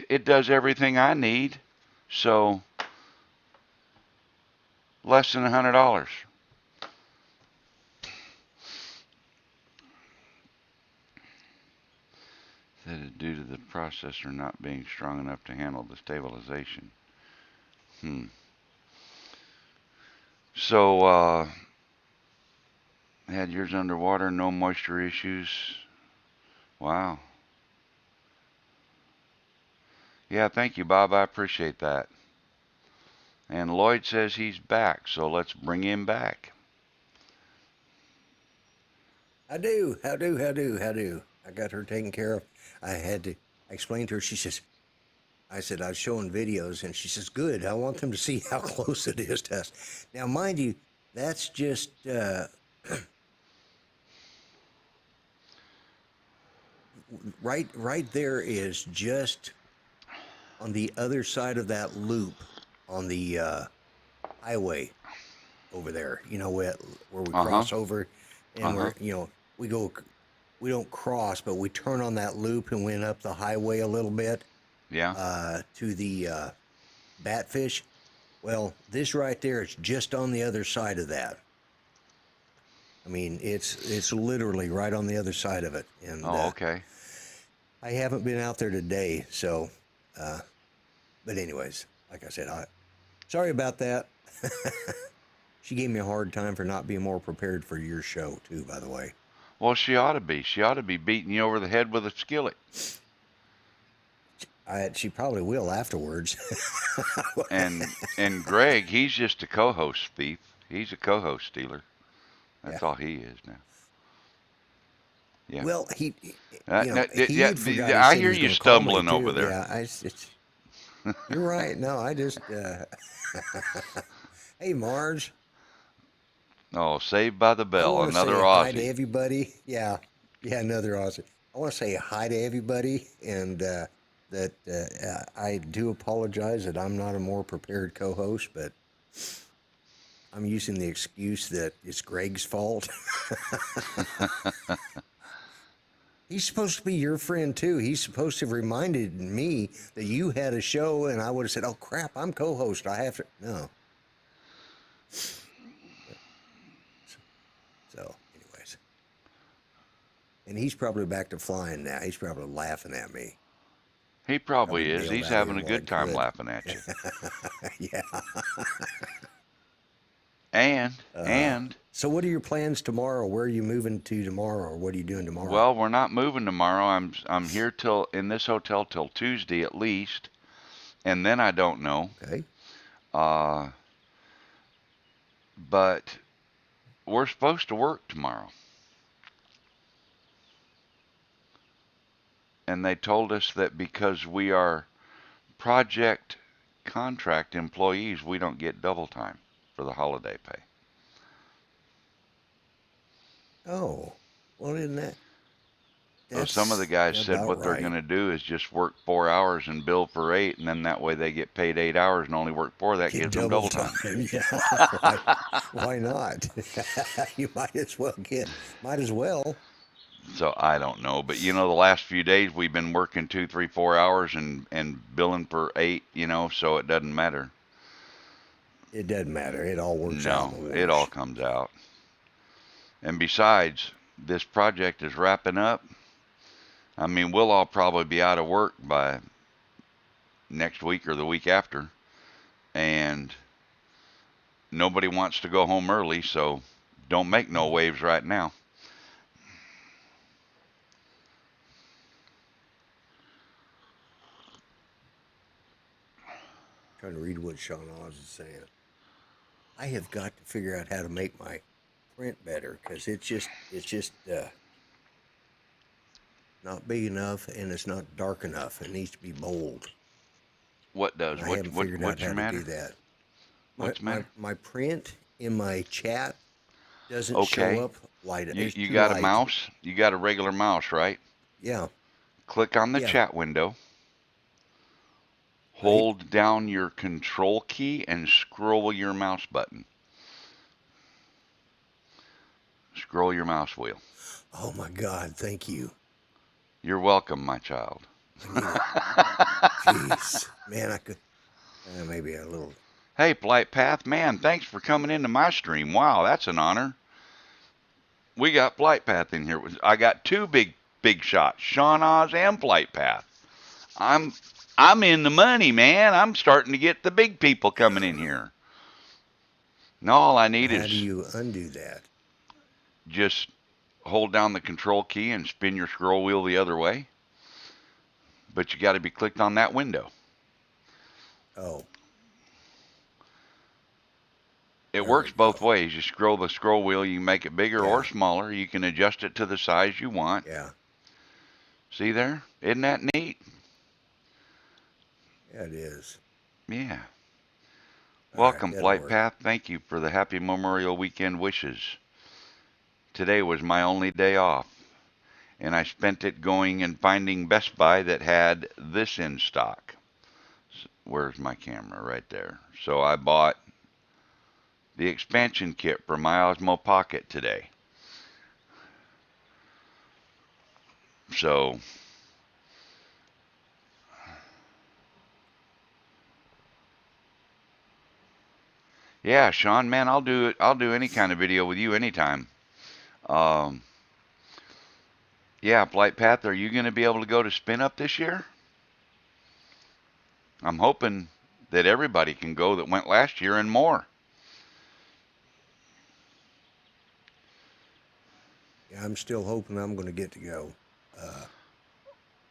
[SPEAKER 2] It does everything I need, so less than $100. That is due to the processor not being strong enough to handle the stabilization. So, had yours underwater, no moisture issues. Wow. Yeah, thank you, Bob. I appreciate that. And Lloyd says he's back, so let's bring him back.
[SPEAKER 1] How do? I got her taken care of. I explain to her, I said, I was showing videos, and she says, good, I want them to see how close it is to us. Now, mind you, that's just, right there is just on the other side of that loop on the highway over there, where we cross over, and we don't cross, but we turn on that loop and went up the highway a little bit.
[SPEAKER 2] Yeah.
[SPEAKER 1] To the Batfish. Well, this right there is just on the other side of that. I mean, it's literally right on the other side of it. And
[SPEAKER 2] okay.
[SPEAKER 1] I haven't been out there today, so. But anyways, like I said, sorry about that. She gave me a hard time for not being more prepared for your show too, by the way.
[SPEAKER 2] Well, she ought to be. She ought to be beating you over the head with a skillet.
[SPEAKER 1] She probably will afterwards.
[SPEAKER 2] and Greg, he's just a co-host thief. He's a co-host stealer. That's all he is now. Yeah.
[SPEAKER 1] Well, he forgot.
[SPEAKER 2] I hear you stumbling over there.
[SPEAKER 1] Yeah, you're right. No, I just. Hey, Marge.
[SPEAKER 2] Oh, Saved by the Bell, another Aussie.
[SPEAKER 1] Hi to everybody. Yeah, another Aussie. I want to say hi to everybody, and that I do apologize that I'm not a more prepared co-host, but I'm using the excuse that it's Greg's fault. He's supposed to be your friend too. He's supposed to have reminded me that you had a show, and I would have said, "Oh crap, I'm co-host. I have to." No. So, And he's probably back to flying now. He's probably laughing at me.
[SPEAKER 2] He probably
[SPEAKER 1] Probably
[SPEAKER 2] is.
[SPEAKER 1] bailed
[SPEAKER 2] He's
[SPEAKER 1] out
[SPEAKER 2] having
[SPEAKER 1] here
[SPEAKER 2] a
[SPEAKER 1] while I
[SPEAKER 2] good time
[SPEAKER 1] could.
[SPEAKER 2] laughing at you.
[SPEAKER 1] Yeah.
[SPEAKER 2] And
[SPEAKER 1] So what are your plans tomorrow? Where are you moving to tomorrow, or what are you doing tomorrow?
[SPEAKER 2] well, we're not moving tomorrow. I'm here till in this hotel till Tuesday at least, and then I don't know.
[SPEAKER 1] Okay.
[SPEAKER 2] But we're supposed to work tomorrow. And they told us that because we are project contract employees, we don't get double time for the holiday pay.
[SPEAKER 1] Oh, well, isn't that?
[SPEAKER 2] So some of the guys said
[SPEAKER 1] about
[SPEAKER 2] what they're
[SPEAKER 1] right.
[SPEAKER 2] going to do is just work 4 hours and bill for 8, and then that way they get paid 8 hours and only work 4. That
[SPEAKER 1] Get
[SPEAKER 2] gives them double time.
[SPEAKER 1] Yeah. Why not? You might as well Might as well.
[SPEAKER 2] So I don't know, but the last few days we've been working 2, 3, 4 hours and billing for 8, so it doesn't matter.
[SPEAKER 1] It doesn't matter. It all works out
[SPEAKER 2] No,
[SPEAKER 1] in the
[SPEAKER 2] it all
[SPEAKER 1] wash.
[SPEAKER 2] comes out. And besides, this project is wrapping up. I mean, we'll all probably be out of work by next week or the week after. And nobody wants to go home early, so don't make no waves right now.
[SPEAKER 1] Trying to read what Sean Oz is saying. I have got to figure out how to make my print better, because it's just not big enough, and it's not dark enough. It needs to be bold.
[SPEAKER 2] What does?
[SPEAKER 1] I haven't figured out
[SPEAKER 2] What's
[SPEAKER 1] how
[SPEAKER 2] your
[SPEAKER 1] to
[SPEAKER 2] matter?
[SPEAKER 1] do that.
[SPEAKER 2] What's the matter?
[SPEAKER 1] My print in my chat doesn't
[SPEAKER 2] Okay.
[SPEAKER 1] show up light. It's
[SPEAKER 2] You
[SPEAKER 1] too
[SPEAKER 2] got a
[SPEAKER 1] light.
[SPEAKER 2] mouse? You got a regular mouse, right?
[SPEAKER 1] Yeah.
[SPEAKER 2] Click on the
[SPEAKER 1] Yeah.
[SPEAKER 2] chat window. Hold down your control key and scroll your mouse button. Scroll your mouse wheel.
[SPEAKER 1] Oh my God! Thank you.
[SPEAKER 2] You're welcome, my child.
[SPEAKER 1] Jeez, man, I could maybe a little.
[SPEAKER 2] Hey, Polite Path, man, thanks for coming into my stream. Wow, that's an honor. We got Polite Path in here. I got two big shots, Sean Oz and Polite Path. I'm in the money, man. I'm starting to get the big people coming in here. Now all I need
[SPEAKER 1] How
[SPEAKER 2] is
[SPEAKER 1] do you undo that?
[SPEAKER 2] just hold down the control key and spin your scroll wheel the other way. But you got to be clicked on that window.
[SPEAKER 1] Oh.
[SPEAKER 2] It
[SPEAKER 1] There
[SPEAKER 2] works
[SPEAKER 1] we
[SPEAKER 2] both
[SPEAKER 1] go.
[SPEAKER 2] ways. You scroll the scroll wheel, you can make it bigger or smaller. You can adjust it to the size you want.
[SPEAKER 1] Yeah.
[SPEAKER 2] See there? Isn't that neat?
[SPEAKER 1] Yeah, it is.
[SPEAKER 2] Yeah.
[SPEAKER 1] All
[SPEAKER 2] Welcome,
[SPEAKER 1] right,
[SPEAKER 2] Flight
[SPEAKER 1] that'll work.
[SPEAKER 2] Path. Thank you for the happy Memorial Weekend wishes. Today was my only day off, and I spent it going and finding Best Buy that had this in stock. Where's my camera? Right there. So I bought the expansion kit for my Osmo Pocket today. So yeah, Sean, man, I'll do it. I'll do any kind of video with you anytime. Yeah, Flight Path, are you going to be able to go to Spin Up this year? I'm hoping that everybody can go that went last year and more.
[SPEAKER 1] Yeah, I'm still hoping I'm going to get to go.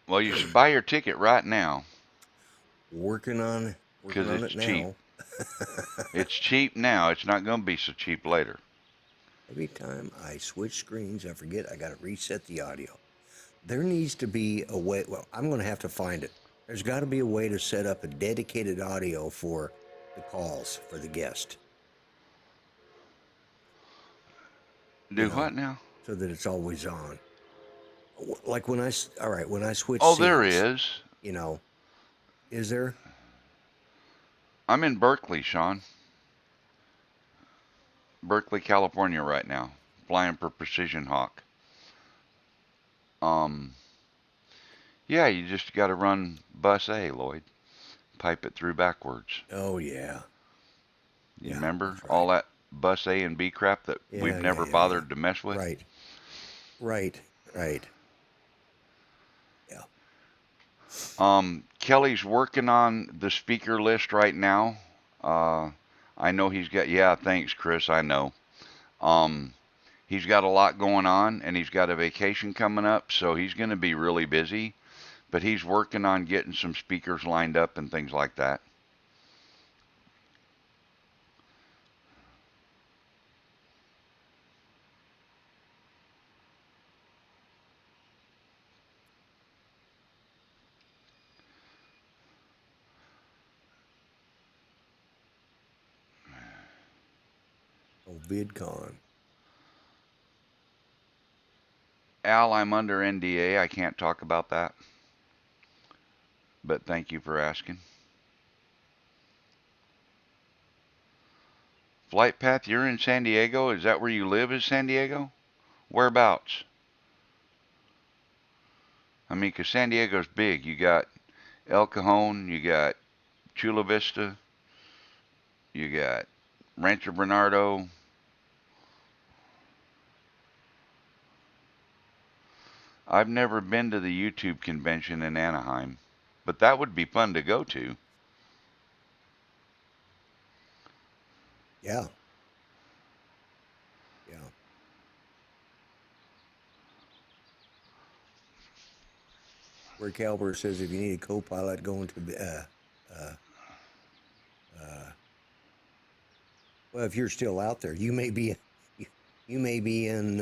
[SPEAKER 2] Well, you should buy your ticket right now.
[SPEAKER 1] Working on
[SPEAKER 2] 'Cause
[SPEAKER 1] it
[SPEAKER 2] it's
[SPEAKER 1] now.
[SPEAKER 2] cheap. It's cheap now. It's not going to be so cheap later.
[SPEAKER 1] Every time I switch screens, I forget I got to reset the audio. There needs to be a way. Well, I'm going to have to find it. There's got to be a way to set up a dedicated audio for the calls for the guest.
[SPEAKER 2] Do what now?
[SPEAKER 1] So that it's always on. Like when I switch
[SPEAKER 2] Oh,
[SPEAKER 1] scenes,
[SPEAKER 2] there is.
[SPEAKER 1] Is there?
[SPEAKER 2] I'm in Berkeley, Sean. Berkeley, California right now. Flying for Precision Hawk. Yeah, you just got to run bus A, Lloyd. Pipe it through backwards.
[SPEAKER 1] Oh, yeah.
[SPEAKER 2] You
[SPEAKER 1] Yeah,
[SPEAKER 2] remember
[SPEAKER 1] that's right.
[SPEAKER 2] all that bus A and B crap that we've never bothered to mess with?
[SPEAKER 1] Right.
[SPEAKER 2] Kelly's working on the speaker list right now. I know he's got, yeah, thanks, Chris. I know. Um, he's got a lot going on and he's got a vacation coming up, so he's going to be really busy. But he's working on getting some speakers lined up and things like that.
[SPEAKER 1] Oh, VidCon.
[SPEAKER 2] Al, I'm under NDA. I can't talk about that. But thank you for asking. Flight Path, you're in San Diego? Is that where you live, is San Diego? Whereabouts? I mean, 'cause San Diego's big. You got El Cajon, you got Chula Vista, you got Rancho Bernardo. I've never been to the YouTube convention in Anaheim, but that would be fun to go to.
[SPEAKER 1] Yeah. Yeah. Rick Albert says if you need a co-pilot going to well, if you're still out there, you may be in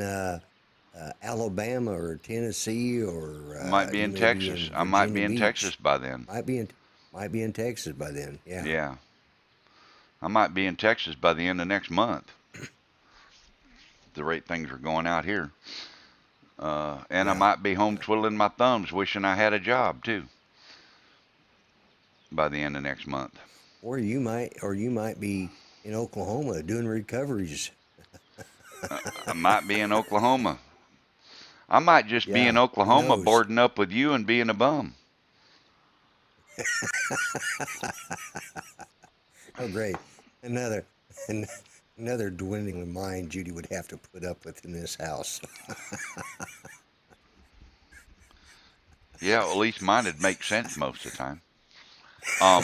[SPEAKER 1] Alabama or Tennessee or
[SPEAKER 2] Might be
[SPEAKER 1] you
[SPEAKER 2] in
[SPEAKER 1] may be
[SPEAKER 2] Texas.
[SPEAKER 1] in
[SPEAKER 2] I might be
[SPEAKER 1] Virginia
[SPEAKER 2] in Texas
[SPEAKER 1] Beach.
[SPEAKER 2] by then.
[SPEAKER 1] Might be in Texas by then. Yeah.
[SPEAKER 2] Yeah. I might be in Texas by the end of next month. The rate things are going out here. And I
[SPEAKER 1] Yeah.
[SPEAKER 2] might be home twiddling my thumbs, wishing I had a job too. By the end of next month.
[SPEAKER 1] Or you might be in Oklahoma doing recoveries.
[SPEAKER 2] I might be in Oklahoma. I might just be in
[SPEAKER 1] Yeah. Who
[SPEAKER 2] Oklahoma
[SPEAKER 1] knows?
[SPEAKER 2] boarding up with you and being a bum.
[SPEAKER 1] Oh, great! Another another dwindling mind Judy would have to put up with in this house.
[SPEAKER 2] Yeah, well, at least mine would make sense most of the time. Um,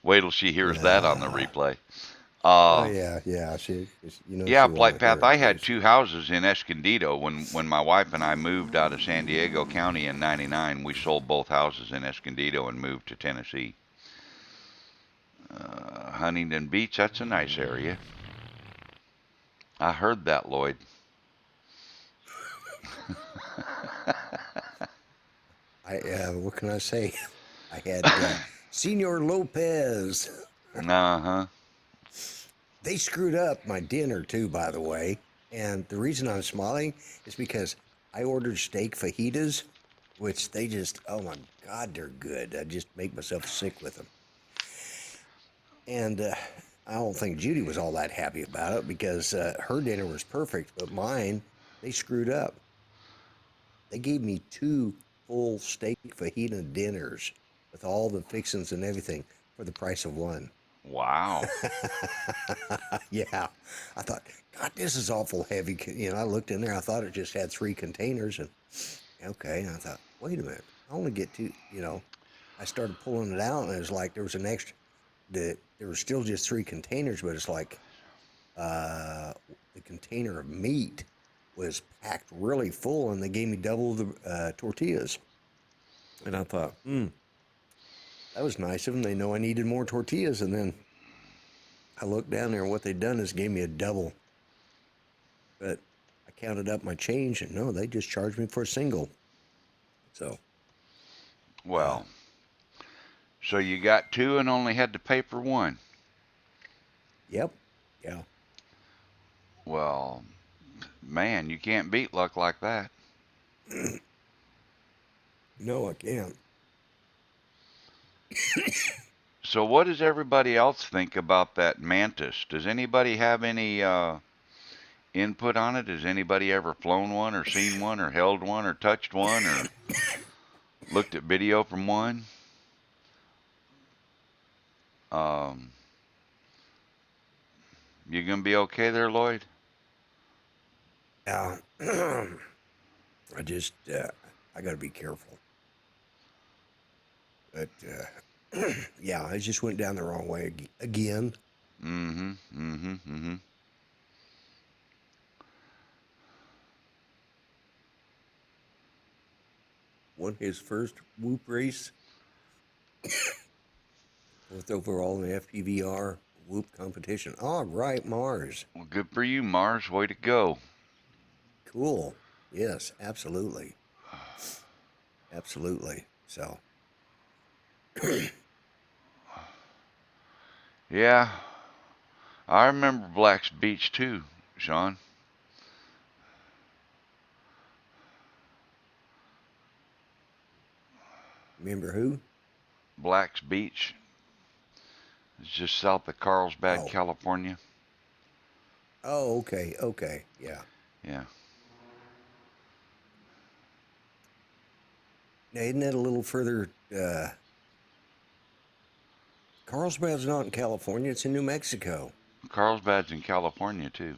[SPEAKER 2] Wait till she hears that on the
[SPEAKER 1] Yeah.
[SPEAKER 2] replay.
[SPEAKER 1] Oh
[SPEAKER 2] Uh,
[SPEAKER 1] yeah, yeah.
[SPEAKER 2] yeah,
[SPEAKER 1] She want
[SPEAKER 2] Flight
[SPEAKER 1] to hear
[SPEAKER 2] Path.
[SPEAKER 1] it
[SPEAKER 2] I had
[SPEAKER 1] because
[SPEAKER 2] 2 houses in Escondido when my wife and I moved out of San Diego County in '99. We sold both houses in Escondido and moved to Tennessee. Huntington Beach, that's a nice area. I heard that, Lloyd.
[SPEAKER 1] what can I say? I had Senor Lopez.
[SPEAKER 2] Uh-huh.
[SPEAKER 1] They screwed up my dinner too, by the way. And the reason I'm smiling is because I ordered steak fajitas, which they just, oh my God, they're good. I just make myself sick with them. And I don't think Judy was all that happy about it because her dinner was perfect, but mine, they screwed up. They gave me 2 full steak fajita dinners with all the fixings and everything for the price of one.
[SPEAKER 2] Wow.
[SPEAKER 1] Yeah. I thought, God, this is awful heavy. I looked in there. I thought it just had 3 containers. And okay. And I thought, wait a minute. I only get 2. I started pulling it out, and it was like there was an extra. There were still just 3 containers, but it's like the container of meat was packed really full, and they gave me double the tortillas. And I thought, that was nice of them. They know I needed more tortillas, and then I looked down there, and what they'd done is gave me a double. But I counted up my change, and no, they just charged me for a single. So,
[SPEAKER 2] Well, so you got 2 and only had to pay for 1.
[SPEAKER 1] yep, yeah.
[SPEAKER 2] Well, man, you can't beat luck like that.
[SPEAKER 1] No, I can't.
[SPEAKER 2] So what does everybody else think about that Mantis? Does anybody have any input on it? Has anybody ever flown one or seen one or held one or touched one or looked at video from one? Um, you gonna be okay there, Lloyd?
[SPEAKER 1] Yeah. I just, I got to be careful. But yeah, I just went down the wrong way again.
[SPEAKER 2] Mm-hmm. Mm-hmm. Mm-hmm.
[SPEAKER 1] Won his first whoop race, fourth overall in the FPVR whoop competition. All right, Mars.
[SPEAKER 2] Well, good for you, Mars. Way to go.
[SPEAKER 1] Cool. Yes, absolutely. Absolutely. So,
[SPEAKER 2] Yeah, I remember Black's Beach too, Sean.
[SPEAKER 1] remember who?
[SPEAKER 2] Black's Beach. It's just south of Carlsbad,
[SPEAKER 1] Oh.
[SPEAKER 2] California.
[SPEAKER 1] Oh, okay. Okay. Yeah.
[SPEAKER 2] Yeah.
[SPEAKER 1] Now, isn't that a little further? Carlsbad's not in California. It's in New Mexico.
[SPEAKER 2] Carlsbad's in California too.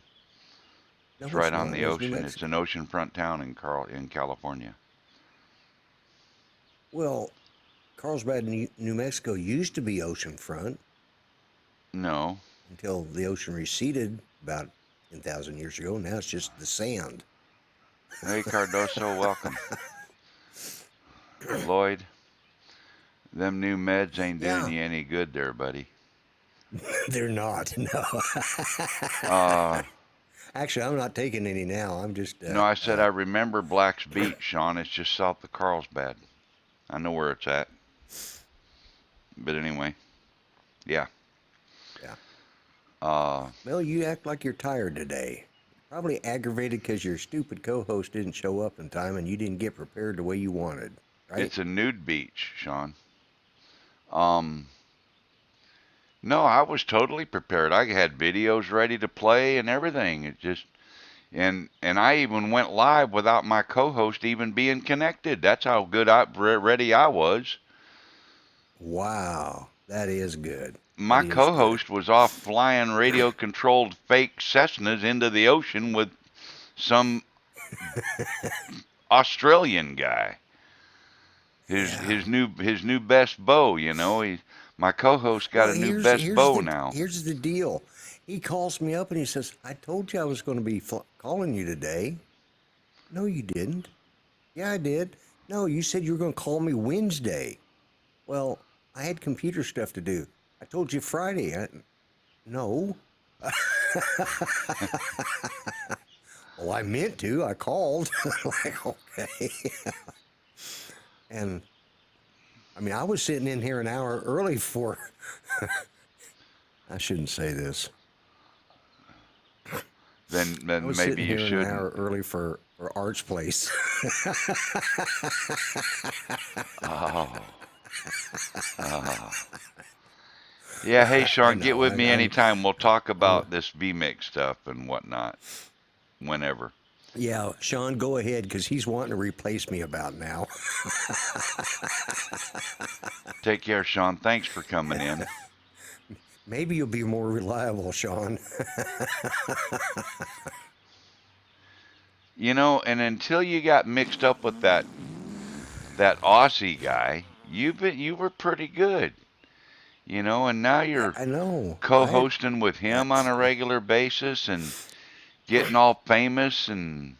[SPEAKER 1] No,
[SPEAKER 2] It's
[SPEAKER 1] it's
[SPEAKER 2] right on
[SPEAKER 1] not.
[SPEAKER 2] the
[SPEAKER 1] It's New
[SPEAKER 2] ocean. It's
[SPEAKER 1] Mexico.
[SPEAKER 2] an oceanfront town in California.
[SPEAKER 1] Well, Carlsbad, New Mexico used to be oceanfront
[SPEAKER 2] No.
[SPEAKER 1] until the ocean receded about 10,000 years ago. Now it's just the sand.
[SPEAKER 2] Hey, Cardoso, welcome. Lloyd, them new meds ain't doing
[SPEAKER 1] Yeah,
[SPEAKER 2] you any good there, buddy.
[SPEAKER 1] they're not. No.
[SPEAKER 2] Uh,
[SPEAKER 1] Actually, I'm not taking any now. I'm just.
[SPEAKER 2] no, I said I remember Black's Beach, Sean. It's just south of Carlsbad. I know where it's at. But anyway, yeah.
[SPEAKER 1] Yeah.
[SPEAKER 2] Uh,
[SPEAKER 1] Well, you act like you're tired today. Probably aggravated because your stupid co-host didn't show up in time and you didn't get prepared the way you wanted. Right?
[SPEAKER 2] it's a nude beach, Sean. Um, no, I was totally prepared. I had videos ready to play and everything. It just and I even went live without my co-host even being connected. That's how good ready I was.
[SPEAKER 1] Wow, that is good.
[SPEAKER 2] My
[SPEAKER 1] That is good.
[SPEAKER 2] co-host was off flying radio-controlled fake Cessnas into the ocean with some Australian guy. His new best bow, you know. My co-host got
[SPEAKER 1] Well,
[SPEAKER 2] a new best bow now.
[SPEAKER 1] here's the deal. He calls me up and he says, "I told you I was going to be calling you today." No, you didn't. Yeah, I did. No, you said you were going to call me Wednesday. Well, I had computer stuff to do. I told you Friday. No. Well, I meant to. I called. Like, okay. And I mean, I was sitting in here an hour early for. I shouldn't say this.
[SPEAKER 2] Then
[SPEAKER 1] I was
[SPEAKER 2] maybe
[SPEAKER 1] sitting
[SPEAKER 2] you
[SPEAKER 1] here an
[SPEAKER 2] shouldn't.
[SPEAKER 1] hour early for Art's place.
[SPEAKER 2] Oh. Oh. Yeah, hey Sean, get
[SPEAKER 1] No,
[SPEAKER 2] with me
[SPEAKER 1] I'm
[SPEAKER 2] anytime. We'll talk about this Gimmicks stuff and whatnot. Whenever.
[SPEAKER 1] yeah, Sean, go ahead because he's wanting to replace me about now.
[SPEAKER 2] Take care, Sean. Thanks for coming in.
[SPEAKER 1] Maybe you'll be more reliable, Sean.
[SPEAKER 2] You know, and until you got mixed up with that Aussie guy, you were pretty good. You know, and now you're
[SPEAKER 1] I know, right?
[SPEAKER 2] co-hosting with him on a regular basis and getting all famous and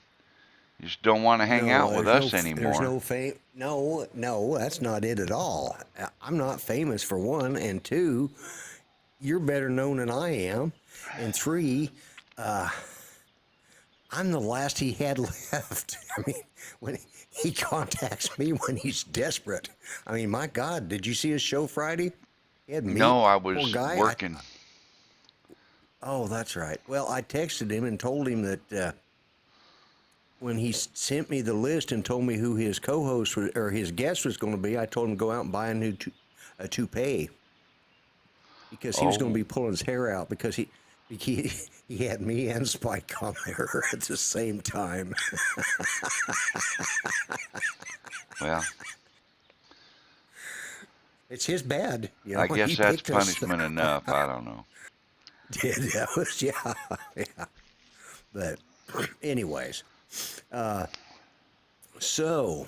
[SPEAKER 2] just don't want to hang
[SPEAKER 1] No,
[SPEAKER 2] out with us
[SPEAKER 1] there's
[SPEAKER 2] anymore.
[SPEAKER 1] no fame. No, no, that's not it at all. I'm not famous for one, and two, you're better known than I am, and three, I'm the last he had left. I mean, when he contacts me when he's desperate. I mean, my God, did you see his show Friday? He had me,
[SPEAKER 2] No, I
[SPEAKER 1] poor
[SPEAKER 2] was
[SPEAKER 1] guy.
[SPEAKER 2] working.
[SPEAKER 1] Oh, that's right. Well, I texted him and told him that when he sent me the list and told me who his co-host was, or his guest was going to be, I told him to go out and buy a new toupee because he was going to
[SPEAKER 2] Oh.
[SPEAKER 1] be pulling his hair out because he had me and Spike on there at the same time.
[SPEAKER 2] Well,
[SPEAKER 1] It's his bad, you know.
[SPEAKER 2] I guess
[SPEAKER 1] he
[SPEAKER 2] that's
[SPEAKER 1] picked us.
[SPEAKER 2] punishment enough. I don't know.
[SPEAKER 1] That was yeah. But anyways, so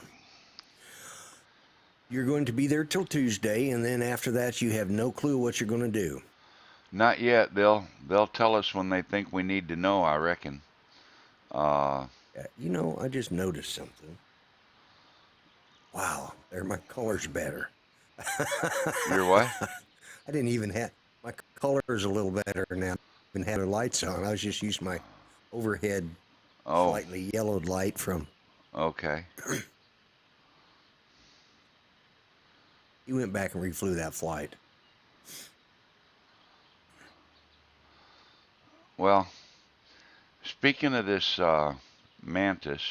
[SPEAKER 1] You're going to be there till Tuesday, and then after that, you have no clue what you're going to do.
[SPEAKER 2] Not yet. They'll tell us when they think we need to know, I reckon.
[SPEAKER 1] You know, I just noticed something. Wow, there my color's better.
[SPEAKER 2] Your what?
[SPEAKER 1] I didn't even have my color's a little better now. I've been having lights on. I was just using my overhead
[SPEAKER 2] Oh,
[SPEAKER 1] slightly yellowed light from.
[SPEAKER 2] okay.
[SPEAKER 1] He went back and reflew that flight.
[SPEAKER 2] Well, speaking of this mantis,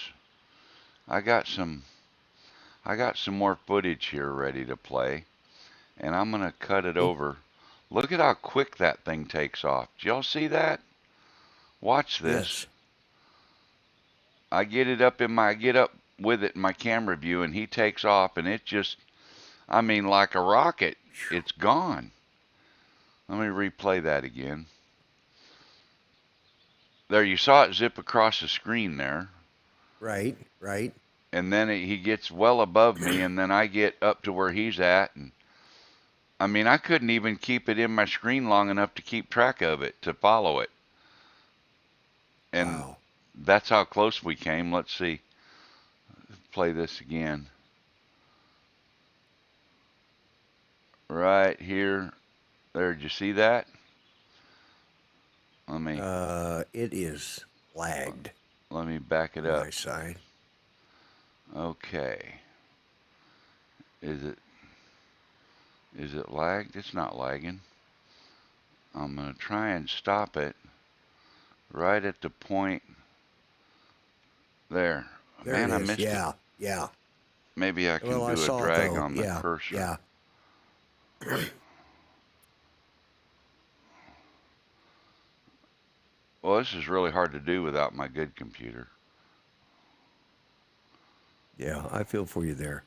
[SPEAKER 2] I got some more footage here ready to play, and I'm gonna cut it over. Look at how quick that thing takes off. Did y'all see that? Watch this.
[SPEAKER 1] Yes.
[SPEAKER 2] I get up with it in my camera view, and he takes off, and it just, I mean, like a rocket, it's gone. Let me replay that again. There, you saw it zip across the screen there.
[SPEAKER 1] Right.
[SPEAKER 2] And then he gets well above me, and then I get up to where he's at, and I mean, I couldn't even keep it in my screen long enough to keep track of it, to follow it. And
[SPEAKER 1] Wow.
[SPEAKER 2] that's how close we came. Let's see. Play this again. Right here. There, did you see that? Let me
[SPEAKER 1] It is lagged
[SPEAKER 2] back it
[SPEAKER 1] on
[SPEAKER 2] up.
[SPEAKER 1] my side.
[SPEAKER 2] Okay. Is it lagged? It's not lagging. I'm going to try and stop it right at the point there.
[SPEAKER 1] There
[SPEAKER 2] Man,
[SPEAKER 1] it
[SPEAKER 2] I
[SPEAKER 1] is.
[SPEAKER 2] missed it.
[SPEAKER 1] Yeah.
[SPEAKER 2] Maybe I can
[SPEAKER 1] Well, I
[SPEAKER 2] do a
[SPEAKER 1] saw it
[SPEAKER 2] drag
[SPEAKER 1] though.
[SPEAKER 2] on the cursor.
[SPEAKER 1] Yeah.
[SPEAKER 2] Well, this is really hard to do without my good computer.
[SPEAKER 1] Yeah, I feel for you there.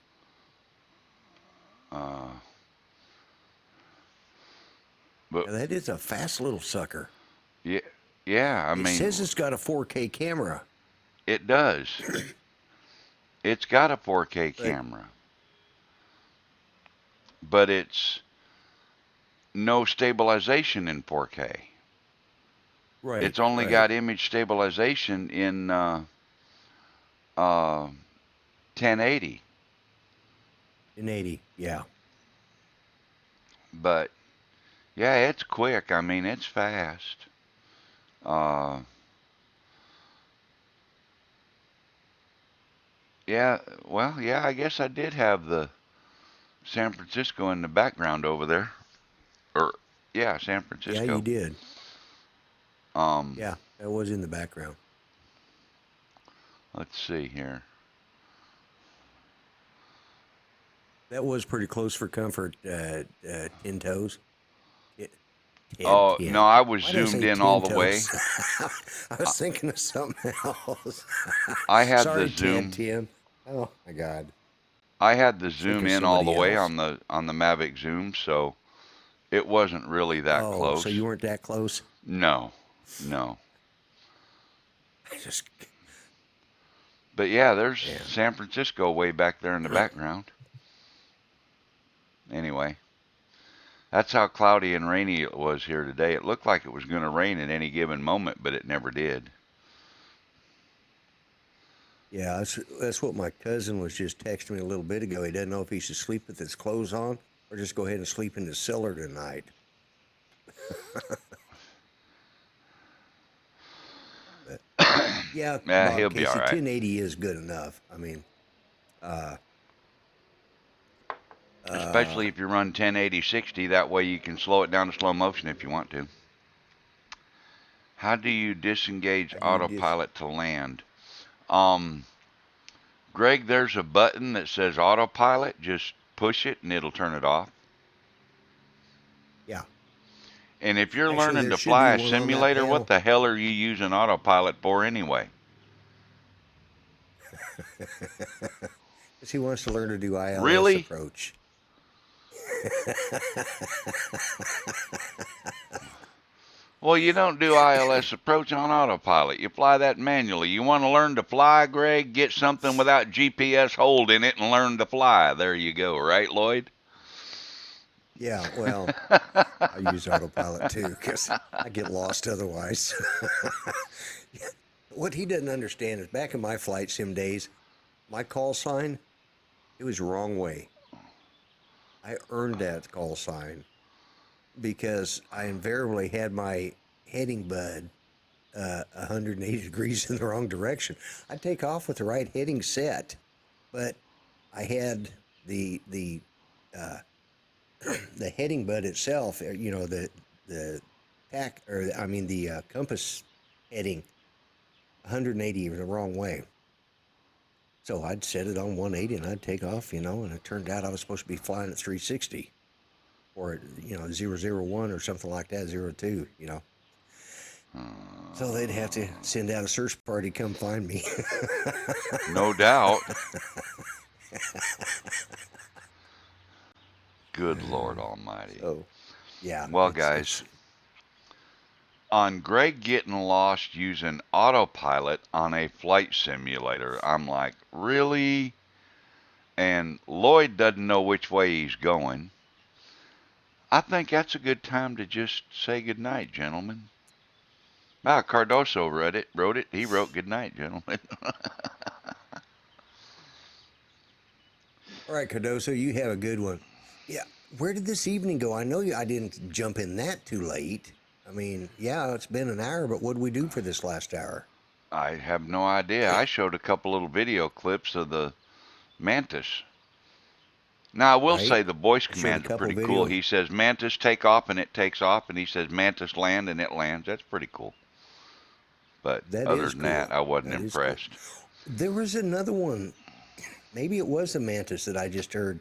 [SPEAKER 2] But
[SPEAKER 1] Now, that is a fast little sucker.
[SPEAKER 2] yeah, I
[SPEAKER 1] It
[SPEAKER 2] mean,
[SPEAKER 1] says it's got a 4K camera.
[SPEAKER 2] it does. It's got a 4K
[SPEAKER 1] But-
[SPEAKER 2] camera, but it's no stabilization in 4K.
[SPEAKER 1] Right.
[SPEAKER 2] It's only got image stabilization in 1080.
[SPEAKER 1] in 80. Yeah.
[SPEAKER 2] But yeah, it's quick. I mean, it's fast. Yeah, well, yeah, I guess I did have the San Francisco in the background over there. Or yeah, San Francisco.
[SPEAKER 1] Yeah, you did. Yeah, that was in the background.
[SPEAKER 2] Let's see here.
[SPEAKER 1] That was pretty close for comfort. 10 toes. 10,
[SPEAKER 2] Oh,
[SPEAKER 1] 10.
[SPEAKER 2] no, I was
[SPEAKER 1] Why did I
[SPEAKER 2] zoomed
[SPEAKER 1] say
[SPEAKER 2] in
[SPEAKER 1] 10
[SPEAKER 2] all the way.
[SPEAKER 1] toes? I was thinking of something else.
[SPEAKER 2] I had
[SPEAKER 1] Sorry,
[SPEAKER 2] the zoom.
[SPEAKER 1] Tim. Oh my God.
[SPEAKER 2] I had the zoom
[SPEAKER 1] Thinking
[SPEAKER 2] in all the
[SPEAKER 1] somebody
[SPEAKER 2] way
[SPEAKER 1] else.
[SPEAKER 2] on the Mavic Zoom, so it wasn't really that
[SPEAKER 1] Oh,
[SPEAKER 2] close.
[SPEAKER 1] so you weren't that close?
[SPEAKER 2] No.
[SPEAKER 1] I just.
[SPEAKER 2] But yeah, there's
[SPEAKER 1] Man.
[SPEAKER 2] San Francisco way back there in the background. Anyway, that's how cloudy and rainy it was here today. It looked like it was going to rain at any given moment, but it never did.
[SPEAKER 1] Yeah, that's what my cousin was just texting me a little bit ago. He doesn't know if he should sleep with his clothes on or just go ahead and sleep in the cellar tonight. But, yeah,
[SPEAKER 2] Yeah,
[SPEAKER 1] Bob
[SPEAKER 2] he'll be
[SPEAKER 1] Casey,
[SPEAKER 2] all right.
[SPEAKER 1] 1080 is good enough. I mean,
[SPEAKER 2] Especially if you run 1080/60, that way you can slow it down to slow motion if you want to. How do you disengage autopilot to land? Greg, there's a button that says autopilot. Just push it and it'll turn it off.
[SPEAKER 1] yeah.
[SPEAKER 2] And if you're
[SPEAKER 1] Actually,
[SPEAKER 2] learning
[SPEAKER 1] there
[SPEAKER 2] to
[SPEAKER 1] should
[SPEAKER 2] fly
[SPEAKER 1] be
[SPEAKER 2] a
[SPEAKER 1] one on that
[SPEAKER 2] simulator,
[SPEAKER 1] panel.
[SPEAKER 2] what the hell are you using autopilot for anyway?
[SPEAKER 1] Because he wants to learn to do ILS
[SPEAKER 2] Really? Well, you don't do ILS approach on autopilot. You fly that manually. You want to learn to fly, Greg? Get something without GPS hold in it and learn to fly. There you go, right, Lloyd?
[SPEAKER 1] Yeah, well, I use autopilot too because I get lost otherwise. What he doesn't understand is back in my flight sim days, my call sign, it was wrong way. I earned that call sign because I invariably had my heading bud 180 degrees in the wrong direction. I'd take off with the right heading set, but I had the the heading bud itself, you know, the tack, or I mean the compass heading 180 the wrong way. So I'd set it on 180 and I'd take off, you know, and it turned out I was supposed to be flying at 360 or, you know, 001 or something like that, 02, you know. So they'd have to send out a search party to come find me.
[SPEAKER 2] No doubt. Good Lord Almighty.
[SPEAKER 1] So, yeah.
[SPEAKER 2] Well, guys, on Greg getting lost using autopilot on a flight simulator, I'm like, really? And Lloyd doesn't know which way he's going. I think that's a good time to just say goodnight, gentlemen. Cardoso wrote it. He wrote goodnight, gentlemen.
[SPEAKER 1] All right, Cardoso, you have a good one. Yeah, where did this evening go? I know I didn't jump in that too late. I mean, yeah, it's been an hour, but what did we do for this last hour?
[SPEAKER 2] I have no idea. I showed a couple little video clips of the Mantis. Now, I will say the voice commands are pretty cool. He says, Mantis take off, and it takes off, and he says, Mantis land, and it lands. That's pretty cool. But other than that, I wasn't impressed.
[SPEAKER 1] Cool. There was another one. Maybe it was the Mantis that I just heard,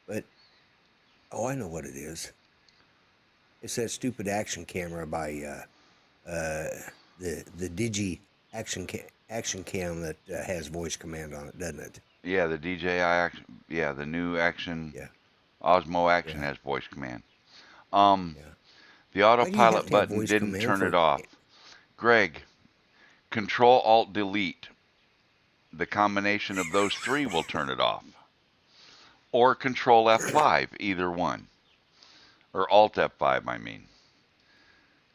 [SPEAKER 1] but, oh, I know what it is. It's that stupid action camera by the Digi action cam that has voice command on it, doesn't it?
[SPEAKER 2] Yeah, the DJI, the new action, Osmo Action has voice command. The autopilot button didn't turn it off. Greg, Control-Alt-Delete. The combination of those three will turn it off. Or Control F5, either one. Or Alt F5, I mean.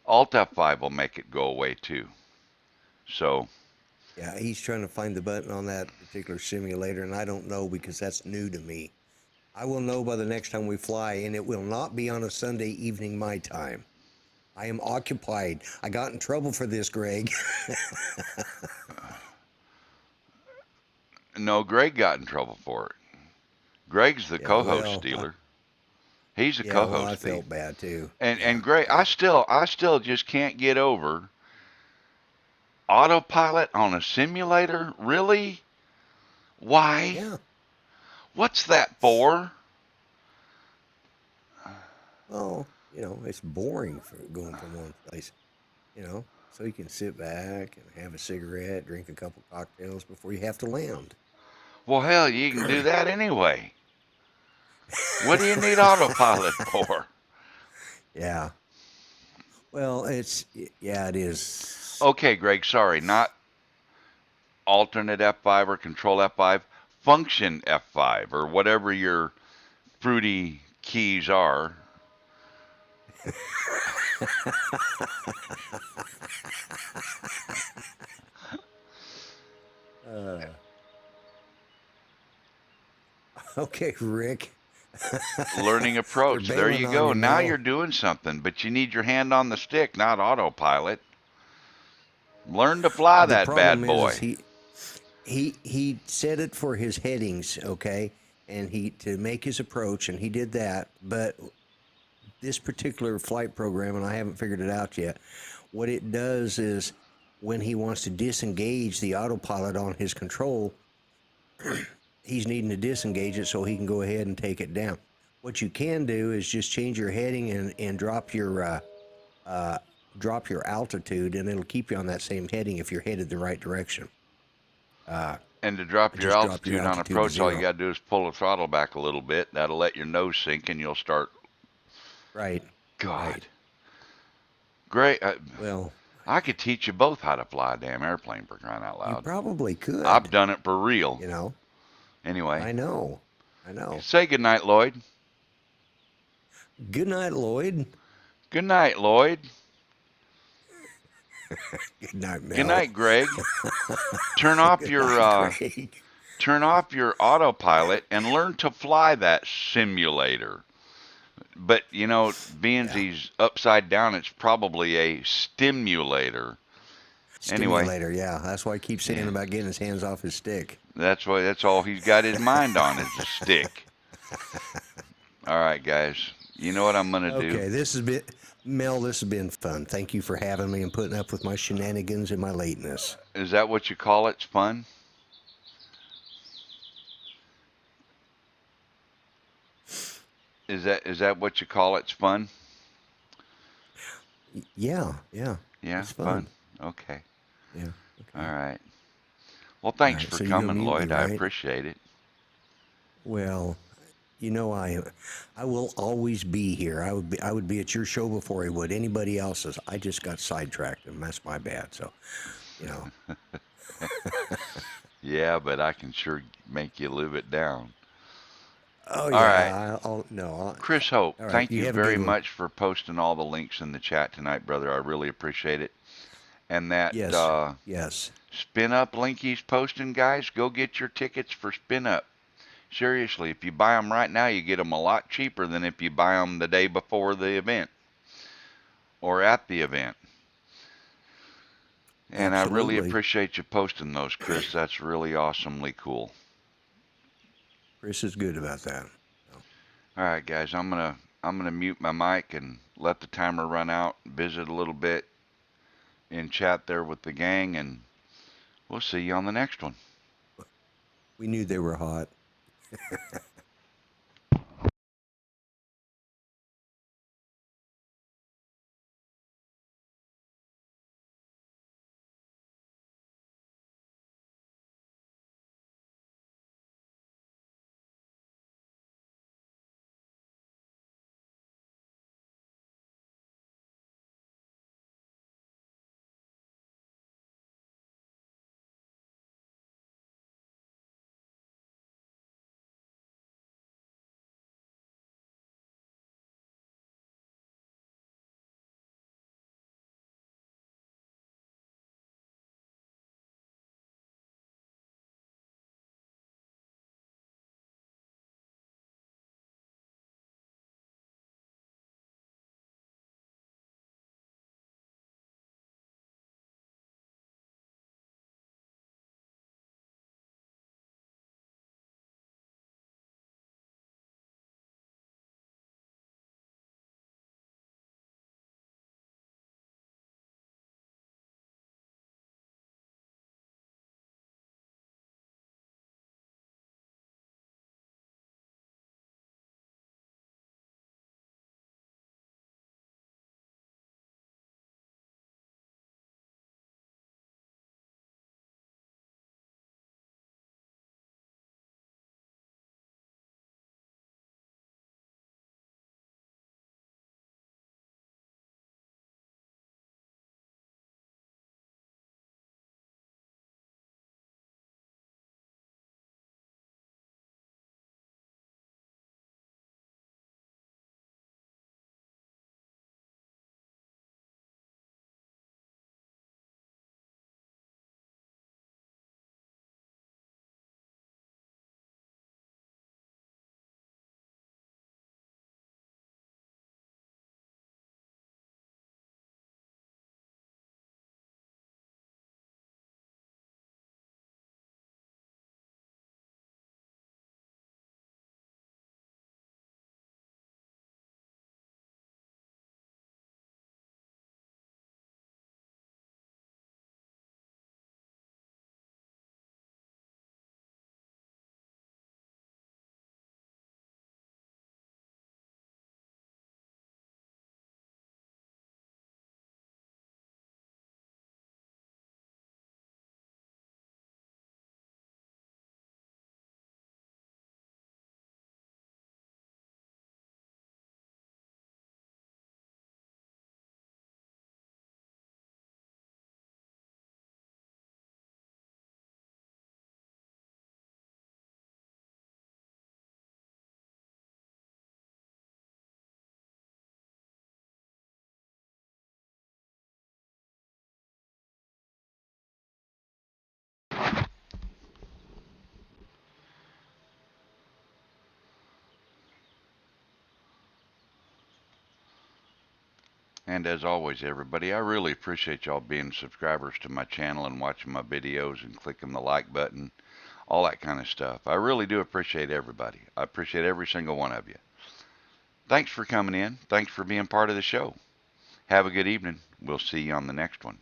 [SPEAKER 2] Alt F5 will make it go away too. So.
[SPEAKER 1] Yeah, he's trying to find the button on that particular simulator, and I don't know because that's new to me. I will know by the next time we fly, and it will not be on a Sunday evening my time. I am occupied. I got in trouble for this, Greg.
[SPEAKER 2] No, Greg got in trouble for it. Greg's the co-host stealer. He's a co-host.
[SPEAKER 1] Well, I felt bad too.
[SPEAKER 2] And Greg, I still just can't get over autopilot on a simulator. Really? Why?
[SPEAKER 1] Yeah.
[SPEAKER 2] What's that for?
[SPEAKER 1] Well, you know, it's boring for going from one place. You know, so you can sit back and have a cigarette, drink a couple cocktails before you have to land.
[SPEAKER 2] Well, hell, you can do that anyway. What do you need autopilot for?
[SPEAKER 1] Yeah. Well, it is.
[SPEAKER 2] Okay, Greg, sorry, not alternate F5 or control F5, function F5 or whatever your fruity keys are.
[SPEAKER 1] Okay, Rick.
[SPEAKER 2] Learning approach. There you go. Now you're doing something, but you need your hand on the stick, not autopilot. Learn to fly that bad boy.
[SPEAKER 1] He set it for his headings, okay, and to make his approach, and he did that. But this particular flight program, and I haven't figured it out yet, what it does is when he wants to disengage the autopilot on his control, he's needing to disengage it so he can go ahead and take it down. What you can do is just change your heading and drop your altitude, and it'll keep you on that same heading if you're headed the right direction.
[SPEAKER 2] And to drop your altitude on approach, all you got to do is pull the throttle back a little bit. That'll let your nose sink, and you'll start.
[SPEAKER 1] Right.
[SPEAKER 2] God.
[SPEAKER 1] Right.
[SPEAKER 2] Great.
[SPEAKER 1] Well,
[SPEAKER 2] I could teach you both how to fly a damn airplane for crying out
[SPEAKER 1] you
[SPEAKER 2] loud.
[SPEAKER 1] probably
[SPEAKER 2] I've
[SPEAKER 1] could.
[SPEAKER 2] done it for real.
[SPEAKER 1] You know,
[SPEAKER 2] Anyway,
[SPEAKER 1] I know. I know.
[SPEAKER 2] say goodnight, Lloyd.
[SPEAKER 1] Good night, Lloyd.
[SPEAKER 2] Good night, Lloyd.
[SPEAKER 1] Good night,
[SPEAKER 2] Good
[SPEAKER 1] Mel.
[SPEAKER 2] night, Greg. Turn off
[SPEAKER 1] Good
[SPEAKER 2] your
[SPEAKER 1] night, Greg.
[SPEAKER 2] turn off your autopilot and learn to fly that simulator. But you know, being
[SPEAKER 1] Yeah.
[SPEAKER 2] he's upside down, it's probably a stimulator. Anyway,
[SPEAKER 1] Stimulator. Yeah. That's why I keep saying
[SPEAKER 2] yeah,
[SPEAKER 1] about getting his hands off his stick.
[SPEAKER 2] that's all he's got his mind on is a stick. All right, guys. You know what I'm gonna do?
[SPEAKER 1] Okay. This has been, Mel, this has been fun. Thank you for having me and putting up with my shenanigans and my lateness.
[SPEAKER 2] Is that what you call it? Fun? Is that what you call it? Fun?
[SPEAKER 1] Yeah. Yeah.
[SPEAKER 2] Yeah,
[SPEAKER 1] It's fun.
[SPEAKER 2] fun. Okay.
[SPEAKER 1] Yeah.
[SPEAKER 2] All
[SPEAKER 1] Okay.
[SPEAKER 2] right. Well,
[SPEAKER 1] All
[SPEAKER 2] thanks
[SPEAKER 1] right.
[SPEAKER 2] for
[SPEAKER 1] So you go
[SPEAKER 2] coming,
[SPEAKER 1] mute me,
[SPEAKER 2] Lloyd. I
[SPEAKER 1] right?
[SPEAKER 2] appreciate it.
[SPEAKER 1] Well, you know, I will always be here. I would be at your show before I would anybody else's. I just got sidetracked, and that's my bad. So, you know.
[SPEAKER 2] Yeah, but I can sure make you live it down.
[SPEAKER 1] Oh
[SPEAKER 2] All right.
[SPEAKER 1] yeah. I'll no.
[SPEAKER 2] Chris Hope,
[SPEAKER 1] All right.
[SPEAKER 2] thank
[SPEAKER 1] You
[SPEAKER 2] you
[SPEAKER 1] have a
[SPEAKER 2] very
[SPEAKER 1] good one.
[SPEAKER 2] much for posting all the links in the chat tonight, brother. I really appreciate it. And that
[SPEAKER 1] Yes. Yes.
[SPEAKER 2] Spin Up link he's posting, guys, go get your tickets for Spin Up. Seriously, if you buy them right now, you get them a lot cheaper than if you buy them the day before the event or at the event. And I really
[SPEAKER 1] Absolutely.
[SPEAKER 2] appreciate you posting those, Chris. That's really awesomely cool.
[SPEAKER 1] Chris is good about that.
[SPEAKER 2] All right, guys, I'm gonna mute my mic and let the timer run out. Visit a little bit in chat there with the gang, and we'll see you on the next one.
[SPEAKER 1] We knew they were hot.
[SPEAKER 2] And as always, everybody, I really appreciate y'all being subscribers to my channel and watching my videos and clicking the like button, all that kind of stuff. I really do appreciate everybody. I appreciate every single one of you. Thanks for coming in. Thanks for being part of the show. Have a good evening. We'll see you on the next one.